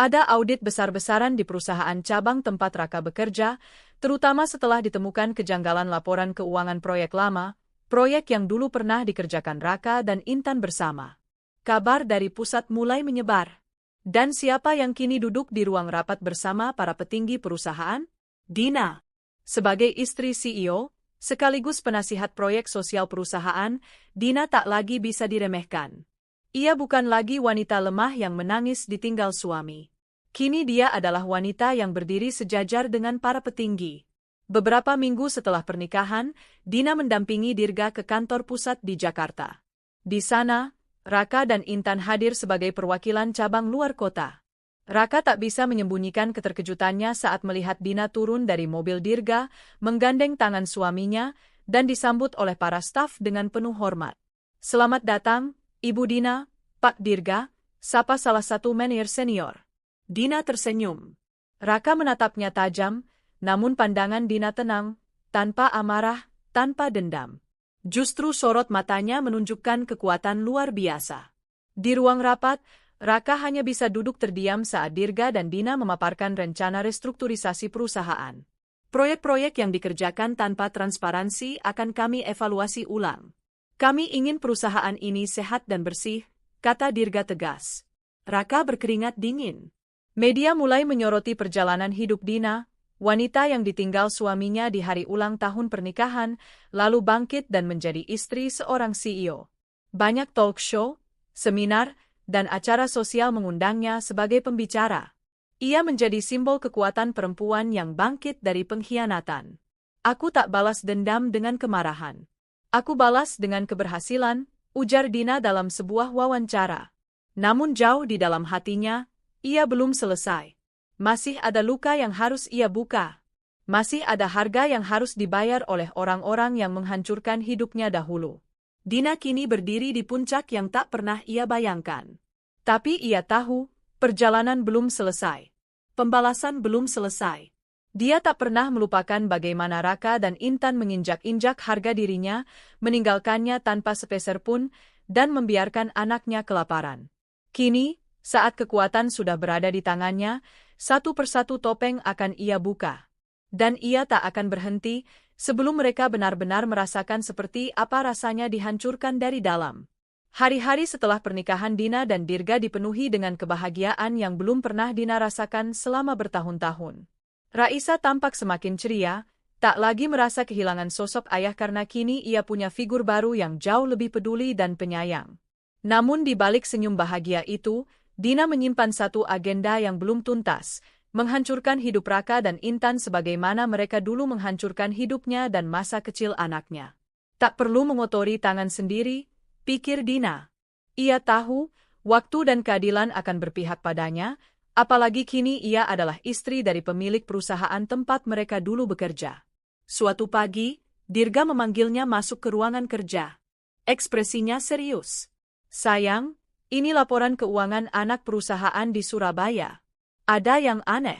Ada audit besar-besaran di perusahaan cabang tempat Raka bekerja, terutama setelah ditemukan kejanggalan laporan keuangan proyek lama, proyek yang dulu pernah dikerjakan Raka dan Intan bersama. Kabar dari pusat mulai menyebar. Dan siapa yang kini duduk di ruang rapat bersama para petinggi perusahaan? Dina. Sebagai istri CEO, sekaligus penasihat proyek sosial perusahaan, Dina tak lagi bisa diremehkan. Ia bukan lagi wanita lemah yang menangis ditinggal suami. Kini dia adalah wanita yang berdiri sejajar dengan para petinggi. Beberapa minggu setelah pernikahan, Dina mendampingi Dirga ke kantor pusat di Jakarta. Di sana, Raka dan Intan hadir sebagai perwakilan cabang luar kota. Raka tak bisa menyembunyikan keterkejutannya saat melihat Dina turun dari mobil Dirga, menggandeng tangan suaminya, dan disambut oleh para staf dengan penuh hormat. "Selamat datang, Ibu Dina, Pak Dirga," sapa salah satu manajer senior. Dina tersenyum. Raka menatapnya tajam, namun pandangan Dina tenang, tanpa amarah, tanpa dendam. Justru sorot matanya menunjukkan kekuatan luar biasa. Di ruang rapat, Raka hanya bisa duduk terdiam saat Dirga dan Dina memaparkan rencana restrukturisasi perusahaan. "Proyek-proyek yang dikerjakan tanpa transparansi akan kami evaluasi ulang. Kami ingin perusahaan ini sehat dan bersih," kata Dirga tegas. Raka berkeringat dingin. Media mulai menyoroti perjalanan hidup Dina, wanita yang ditinggal suaminya di hari ulang tahun pernikahan, lalu bangkit dan menjadi istri seorang CEO. Banyak talk show, seminar, dan acara sosial mengundangnya sebagai pembicara. Ia menjadi simbol kekuatan perempuan yang bangkit dari pengkhianatan. "Aku tak balas dendam dengan kemarahan. Aku balas dengan keberhasilan," ujar Dina dalam sebuah wawancara. Namun jauh di dalam hatinya, ia belum selesai. Masih ada luka yang harus ia buka. Masih ada harga yang harus dibayar oleh orang-orang yang menghancurkan hidupnya dahulu. Dina kini berdiri di puncak yang tak pernah ia bayangkan. Tapi ia tahu, perjalanan belum selesai. Pembalasan belum selesai. Dia tak pernah melupakan bagaimana Raka dan Intan menginjak-injak harga dirinya, meninggalkannya tanpa sepeser pun, dan membiarkan anaknya kelaparan. Kini, saat kekuatan sudah berada di tangannya, satu persatu topeng akan ia buka. Dan ia tak akan berhenti, sebelum mereka benar-benar merasakan seperti apa rasanya dihancurkan dari dalam. Hari-hari setelah pernikahan Dina dan Dirga dipenuhi dengan kebahagiaan yang belum pernah Dina rasakan selama bertahun-tahun. Raisa tampak semakin ceria, Tak lagi merasa kehilangan sosok ayah karena kini ia punya figur baru yang jauh lebih peduli dan penyayang. Namun di balik senyum bahagia itu, Dina menyimpan satu agenda yang belum tuntas, menghancurkan hidup Raka dan Intan sebagaimana mereka dulu menghancurkan hidupnya dan masa kecil anaknya. Tak perlu mengotori tangan sendiri, pikir Dina. Ia tahu, waktu dan keadilan akan berpihak padanya, apalagi kini ia adalah istri dari pemilik perusahaan tempat mereka dulu bekerja. Suatu pagi, Dirga memanggilnya masuk ke ruangan kerja. Ekspresinya serius. Sayang, ini laporan keuangan anak perusahaan di Surabaya. Ada yang aneh.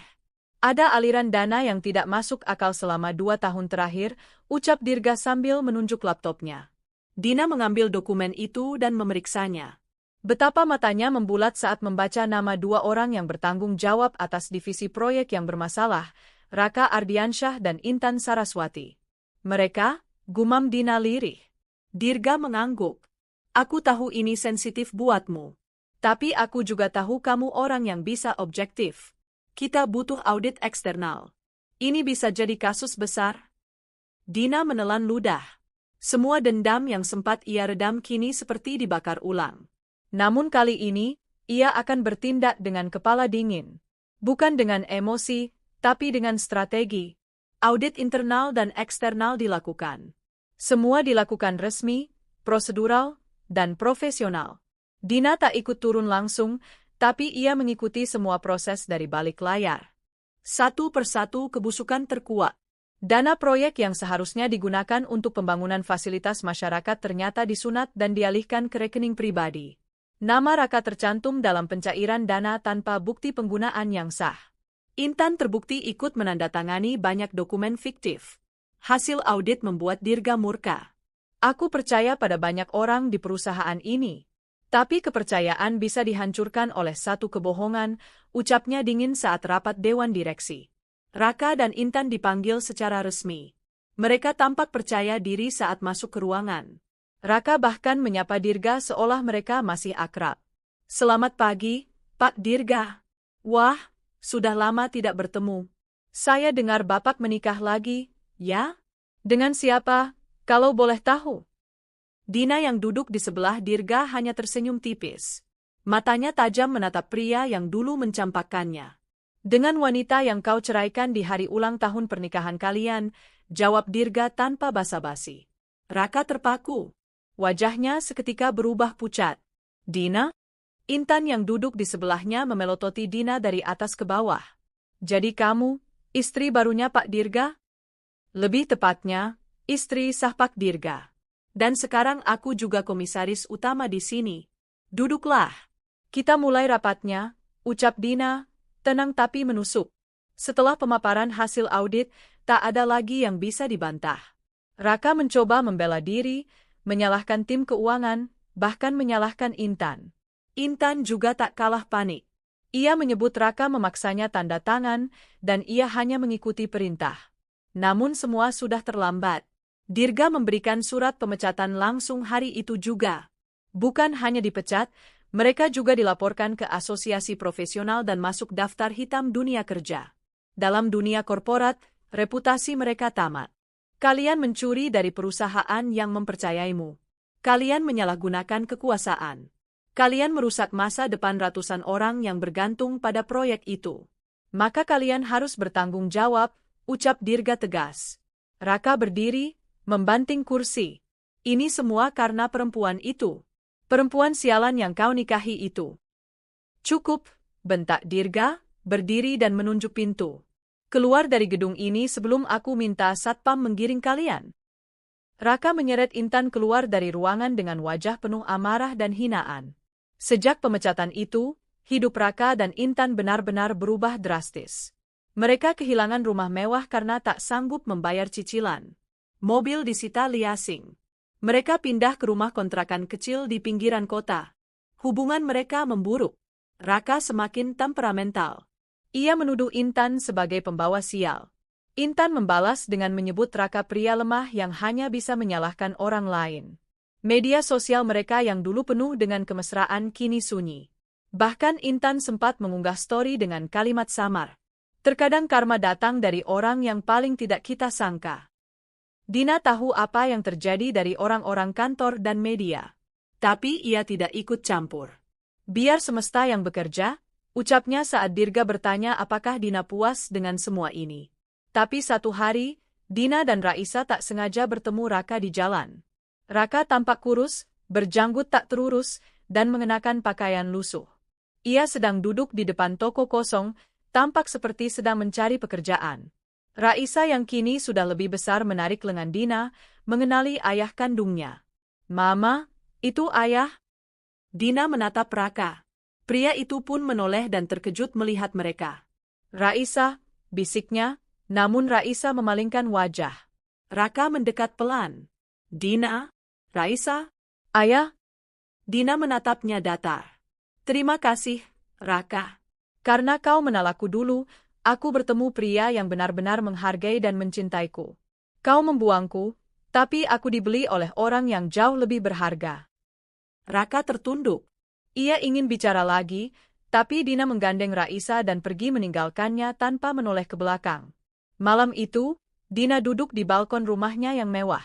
Ada aliran dana yang tidak masuk akal selama 2 tahun terakhir, ucap Dirga sambil menunjuk laptopnya. Dina mengambil dokumen itu dan memeriksanya. Betapa matanya membulat saat membaca nama 2 orang yang bertanggung jawab atas divisi proyek yang bermasalah, Raka Ardiansyah dan Intan Saraswati. Mereka, gumam Dina lirih. Dirga mengangguk. Aku tahu ini sensitif buatmu. Tapi aku juga tahu kamu orang yang bisa objektif. Kita butuh audit eksternal. Ini bisa jadi kasus besar. Dina menelan ludah. Semua dendam yang sempat ia redam kini seperti dibakar ulang. Namun kali ini, ia akan bertindak dengan kepala dingin. Bukan dengan emosi, tapi dengan strategi. Audit internal dan eksternal dilakukan. Semua dilakukan resmi, prosedural, dan profesional. Dina tak ikut turun langsung, tapi ia mengikuti semua proses dari balik layar. Satu persatu kebusukan terkuak. Dana proyek yang seharusnya digunakan untuk pembangunan fasilitas masyarakat ternyata disunat dan dialihkan ke rekening pribadi. Nama Raka tercantum dalam pencairan dana tanpa bukti penggunaan yang sah. Intan terbukti ikut menandatangani banyak dokumen fiktif. Hasil audit membuat Dirga murka. Aku percaya pada banyak orang di perusahaan ini. Tapi kepercayaan bisa dihancurkan oleh satu kebohongan, ucapnya dingin saat rapat Dewan Direksi. Raka dan Intan dipanggil secara resmi. Mereka tampak percaya diri saat masuk ke ruangan. Raka bahkan menyapa Dirga seolah mereka masih akrab. Selamat pagi, Pak Dirga. Wah, sudah lama tidak bertemu. Saya dengar Bapak menikah lagi, ya? Dengan siapa, kalau boleh tahu? Dina yang duduk di sebelah Dirga hanya tersenyum tipis. Matanya tajam menatap pria yang dulu mencampakkannya. Dengan wanita yang kau ceraikan di hari ulang tahun pernikahan kalian, jawab Dirga tanpa basa-basi. Raka terpaku. Wajahnya seketika berubah pucat. Dina? Intan yang duduk di sebelahnya memelototi Dina dari atas ke bawah. Jadi kamu, istri barunya Pak Dirga? Lebih tepatnya, istri sah Pak Dirga. Dan sekarang aku juga komisaris utama di sini. Duduklah. Kita mulai rapatnya, ucap Dina, tenang tapi menusuk. Setelah pemaparan hasil audit, tak ada lagi yang bisa dibantah. Raka mencoba membela diri, menyalahkan tim keuangan, bahkan menyalahkan Intan. Intan juga tak kalah panik. Ia menyebut Raka memaksanya tanda tangan, dan ia hanya mengikuti perintah. Namun semua sudah terlambat. Dirga memberikan surat pemecatan langsung hari itu juga. Bukan hanya dipecat, mereka juga dilaporkan ke asosiasi profesional dan masuk daftar hitam dunia kerja. Dalam dunia korporat, reputasi mereka tamat. Kalian mencuri dari perusahaan yang mempercayaimu. Kalian menyalahgunakan kekuasaan. Kalian merusak masa depan ratusan orang yang bergantung pada proyek itu. Maka kalian harus bertanggung jawab, ucap Dirga tegas. Raka berdiri, membanting kursi. Ini semua karena perempuan itu. Perempuan sialan yang kau nikahi itu. Cukup, bentak Dirga, berdiri dan menunjuk pintu. Keluar dari gedung ini sebelum aku minta satpam menggiring kalian. Raka menyeret Intan keluar dari ruangan dengan wajah penuh amarah dan hinaan. Sejak pemecatan itu, hidup Raka dan Intan benar-benar berubah drastis. Mereka kehilangan rumah mewah karena tak sanggup membayar cicilan. Mobil disita liasing. Mereka pindah ke rumah kontrakan kecil di pinggiran kota. Hubungan mereka memburuk. Raka semakin temperamental. Ia menuduh Intan sebagai pembawa sial. Intan membalas dengan menyebut Raka pria lemah yang hanya bisa menyalahkan orang lain. Media sosial mereka yang dulu penuh dengan kemesraan kini sunyi. Bahkan Intan sempat mengunggah story dengan kalimat samar. Terkadang karma datang dari orang yang paling tidak kita sangka. Dina tahu apa yang terjadi dari orang-orang kantor dan media. Tapi ia tidak ikut campur. Biar semesta yang bekerja, ucapnya saat Dirga bertanya apakah Dina puas dengan semua ini. Tapi satu hari, Dina dan Raisa tak sengaja bertemu Raka di jalan. Raka tampak kurus, berjanggut tak terurus, dan mengenakan pakaian lusuh. Ia sedang duduk di depan toko kosong, tampak seperti sedang mencari pekerjaan. Raisa yang kini sudah lebih besar menarik lengan Dina, mengenali ayah kandungnya. "Mama, itu ayah?" Dina menatap Raka. Pria itu pun menoleh dan terkejut melihat mereka. "Raisa," bisiknya, namun Raisa memalingkan wajah. Raka mendekat pelan. "Dina? Raisa? Ayah?" Dina menatapnya datar. "Terima kasih, Raka. Karena kau menolakku dulu, aku bertemu pria yang benar-benar menghargai dan mencintaiku. Kau membuangku, tapi aku dibeli oleh orang yang jauh lebih berharga." Raka tertunduk. Ia ingin bicara lagi, tapi Dina menggandeng Raisa dan pergi meninggalkannya tanpa menoleh ke belakang. Malam itu, Dina duduk di balkon rumahnya yang mewah.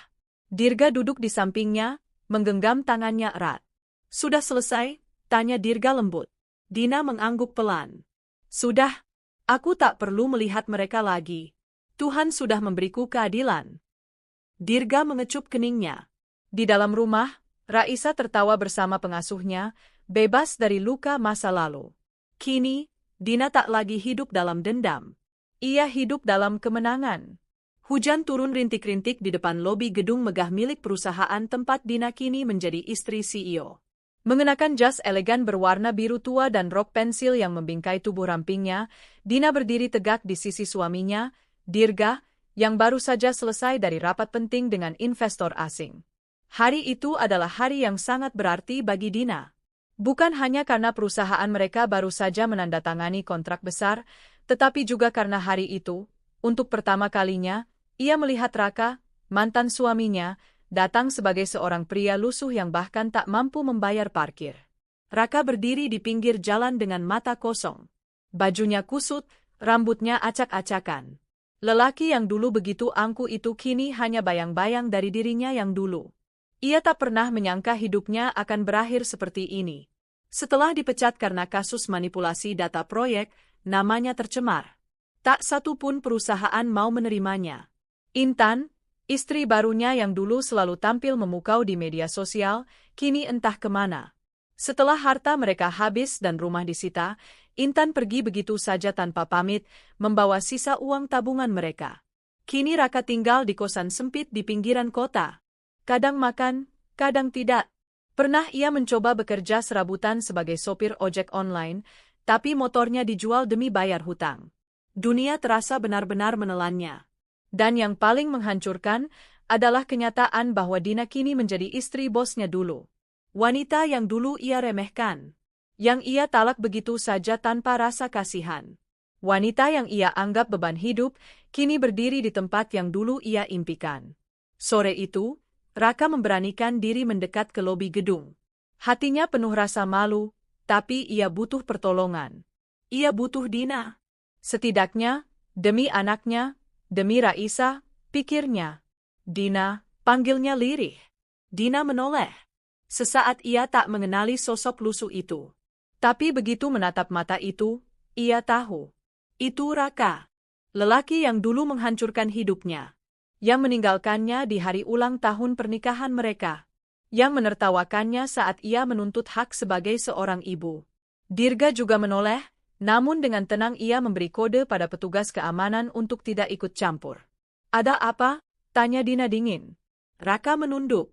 Dirga duduk di sampingnya, menggenggam tangannya erat. "Sudah selesai?" tanya Dirga lembut. Dina mengangguk pelan. "Sudah, aku tak perlu melihat mereka lagi. Tuhan sudah memberiku keadilan." Dirga mengecup keningnya. Di dalam rumah, Raisa tertawa bersama pengasuhnya, bebas dari luka masa lalu. Kini, Dina tak lagi hidup dalam dendam. Ia hidup dalam kemenangan. Hujan turun rintik-rintik di depan lobi gedung megah milik perusahaan tempat Dina kini menjadi istri CEO. Mengenakan jas elegan berwarna biru tua dan rok pensil yang membingkai tubuh rampingnya, Dina berdiri tegak di sisi suaminya, Dirga, yang baru saja selesai dari rapat penting dengan investor asing. Hari itu adalah hari yang sangat berarti bagi Dina. Bukan hanya karena perusahaan mereka baru saja menandatangani kontrak besar, tetapi juga karena hari itu, untuk pertama kalinya, ia melihat Raka, mantan suaminya, datang sebagai seorang pria lusuh yang bahkan tak mampu membayar parkir. Raka berdiri di pinggir jalan dengan mata kosong. Bajunya kusut, rambutnya acak-acakan. Lelaki yang dulu begitu angkuh itu kini hanya bayang-bayang dari dirinya yang dulu. Ia tak pernah menyangka hidupnya akan berakhir seperti ini. Setelah dipecat karena kasus manipulasi data proyek, namanya tercemar. Tak satu pun perusahaan mau menerimanya. Intan, istri barunya yang dulu selalu tampil memukau di media sosial, kini entah kemana. Setelah harta mereka habis dan rumah disita, Intan pergi begitu saja tanpa pamit, membawa sisa uang tabungan mereka. Kini Raka tinggal di kosan sempit di pinggiran kota. Kadang makan, kadang tidak. Pernah ia mencoba bekerja serabutan sebagai sopir ojek online, tapi motornya dijual demi bayar hutang. Dunia terasa benar-benar menelannya. Dan yang paling menghancurkan adalah kenyataan bahwa Dina kini menjadi istri bosnya dulu. Wanita yang dulu ia remehkan. Yang ia talak begitu saja tanpa rasa kasihan. Wanita yang ia anggap beban hidup, kini berdiri di tempat yang dulu ia impikan. Sore itu, Raka memberanikan diri mendekat ke lobi gedung. Hatinya penuh rasa malu, tapi ia butuh pertolongan. Ia butuh Dina. Setidaknya, demi anaknya, demi Raisa, pikirnya. "Dina," panggilnya lirih. Dina menoleh. Sesaat ia tak mengenali sosok lusuh itu. Tapi begitu menatap mata itu, ia tahu. Itu Raka. Lelaki yang dulu menghancurkan hidupnya. Yang meninggalkannya di hari ulang tahun pernikahan mereka. Yang menertawakannya saat ia menuntut hak sebagai seorang ibu. Dirga juga menoleh, namun dengan tenang ia memberi kode pada petugas keamanan untuk tidak ikut campur. "Ada apa?" tanya Dina dingin. Raka menunduk.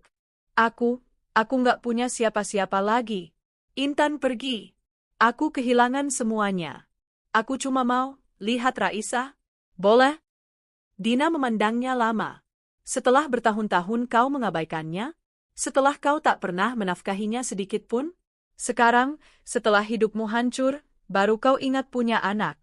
Aku nggak punya siapa-siapa lagi. Intan pergi. Aku kehilangan semuanya. Aku cuma mau lihat Raisa. Boleh?" Dina memandangnya lama. "Setelah bertahun-tahun kau mengabaikannya? Setelah kau tak pernah menafkahinya sedikit pun? Sekarang, setelah hidupmu hancur, baru kau ingat punya anak."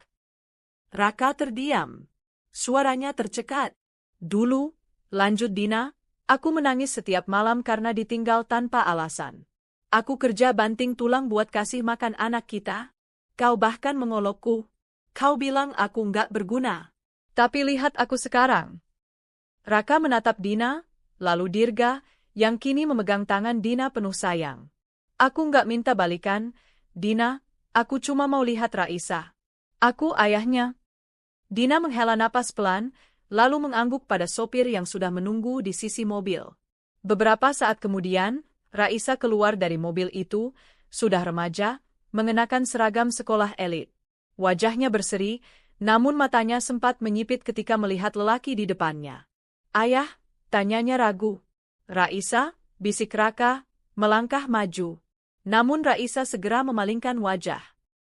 Raka terdiam. Suaranya tercekat. "Dulu," lanjut Dina, "aku menangis setiap malam karena ditinggal tanpa alasan. Aku kerja banting tulang buat kasih makan anak kita. Kau bahkan mengolokku. Kau bilang aku nggak berguna. Tapi lihat aku sekarang. Raka menatap Dina, lalu Dirga, yang kini memegang tangan Dina penuh sayang. Aku nggak minta balikan, Dina, aku cuma mau lihat Raisa. Aku ayahnya. Dina menghela napas pelan, lalu mengangguk pada sopir yang sudah menunggu di sisi mobil. Beberapa saat kemudian, Raisa keluar dari mobil itu, sudah remaja, mengenakan seragam sekolah elit. Wajahnya berseri, namun matanya sempat menyipit ketika melihat lelaki di depannya. Ayah, tanyanya ragu. Raisa, bisik Raka, melangkah maju. Namun Raisa segera memalingkan wajah.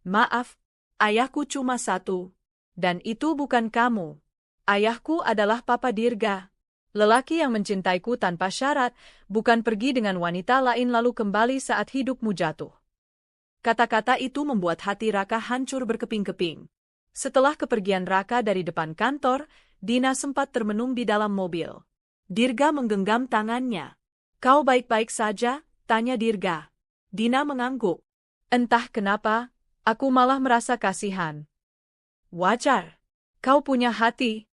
Maaf, ayahku cuma satu. Dan itu bukan kamu. Ayahku adalah Papa Dirga. Lelaki yang mencintaiku tanpa syarat, bukan pergi dengan wanita lain lalu kembali saat hidupmu jatuh. Kata-kata itu membuat hati Raka hancur berkeping-keping. Setelah kepergian Raka dari depan kantor, Dina sempat termenung di dalam mobil. Dirga menggenggam tangannya. Kau baik-baik saja? Tanya Dirga. Dina mengangguk. Entah kenapa, aku malah merasa kasihan. Wajar. Kau punya hati.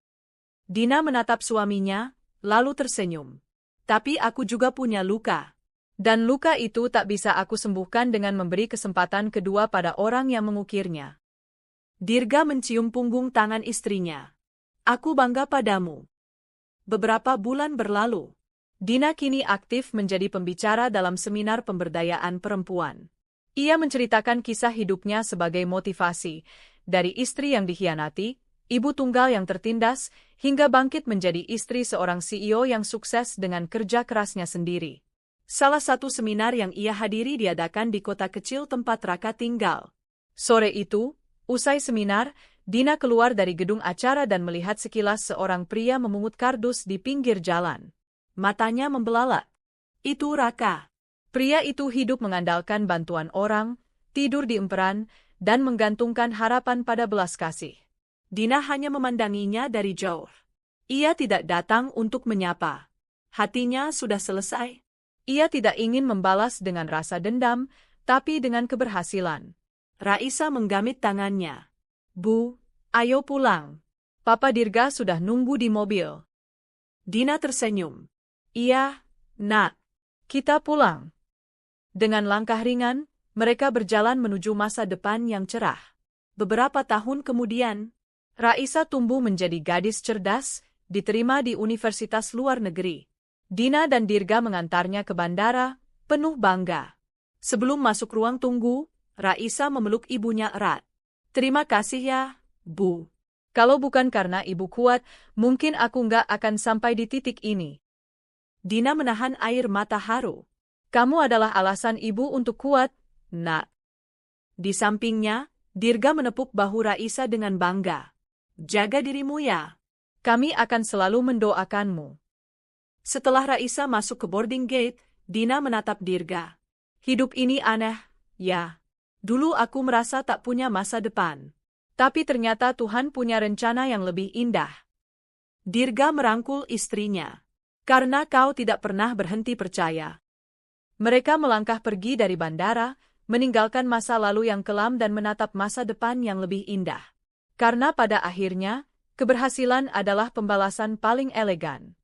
Dina menatap suaminya, lalu tersenyum. Tapi aku juga punya luka. Dan luka itu tak bisa aku sembuhkan dengan memberi kesempatan kedua pada orang yang mengukirnya. Dirga mencium punggung tangan istrinya. Aku bangga padamu. Beberapa bulan berlalu. Dina kini aktif menjadi pembicara dalam seminar pemberdayaan perempuan. Ia menceritakan kisah hidupnya sebagai motivasi, dari istri yang dikhianati, ibu tunggal yang tertindas, hingga bangkit menjadi istri seorang CEO yang sukses dengan kerja kerasnya sendiri. Salah satu seminar yang ia hadiri diadakan di kota kecil tempat Raka tinggal. Sore itu, usai seminar, Dina keluar dari gedung acara dan melihat sekilas seorang pria memungut kardus di pinggir jalan. Matanya membelalak. Itu Raka. Pria itu hidup mengandalkan bantuan orang, tidur di emperan, dan menggantungkan harapan pada belas kasih. Dina hanya memandanginya dari jauh. Ia tidak datang untuk menyapa. Hatinya sudah selesai. Ia tidak ingin membalas dengan rasa dendam, tapi dengan keberhasilan. Raisa menggamit tangannya. Bu, ayo pulang. Papa Dirga sudah nunggu di mobil. Dina tersenyum. Iya, nak. Kita pulang. Dengan langkah ringan, mereka berjalan menuju masa depan yang cerah. Beberapa tahun kemudian, Raisa tumbuh menjadi gadis cerdas, diterima di universitas luar negeri. Dina dan Dirga mengantarnya ke bandara, penuh bangga. Sebelum masuk ruang tunggu, Raisa memeluk ibunya erat. Terima kasih ya, Bu. Kalau bukan karena ibu kuat, mungkin aku nggak akan sampai di titik ini. Dina menahan air mata haru. Kamu adalah alasan ibu untuk kuat, nak. Di sampingnya, Dirga menepuk bahu Raisa dengan bangga. Jaga dirimu ya. Kami akan selalu mendoakanmu. Setelah Raisa masuk ke boarding gate, Dina menatap Dirga. Hidup ini aneh, ya. Dulu aku merasa tak punya masa depan. Tapi ternyata Tuhan punya rencana yang lebih indah. Dirga merangkul istrinya. Karena kau tidak pernah berhenti percaya. Mereka melangkah pergi dari bandara, meninggalkan masa lalu yang kelam dan menatap masa depan yang lebih indah. Karena pada akhirnya, keberhasilan adalah pembalasan paling elegan.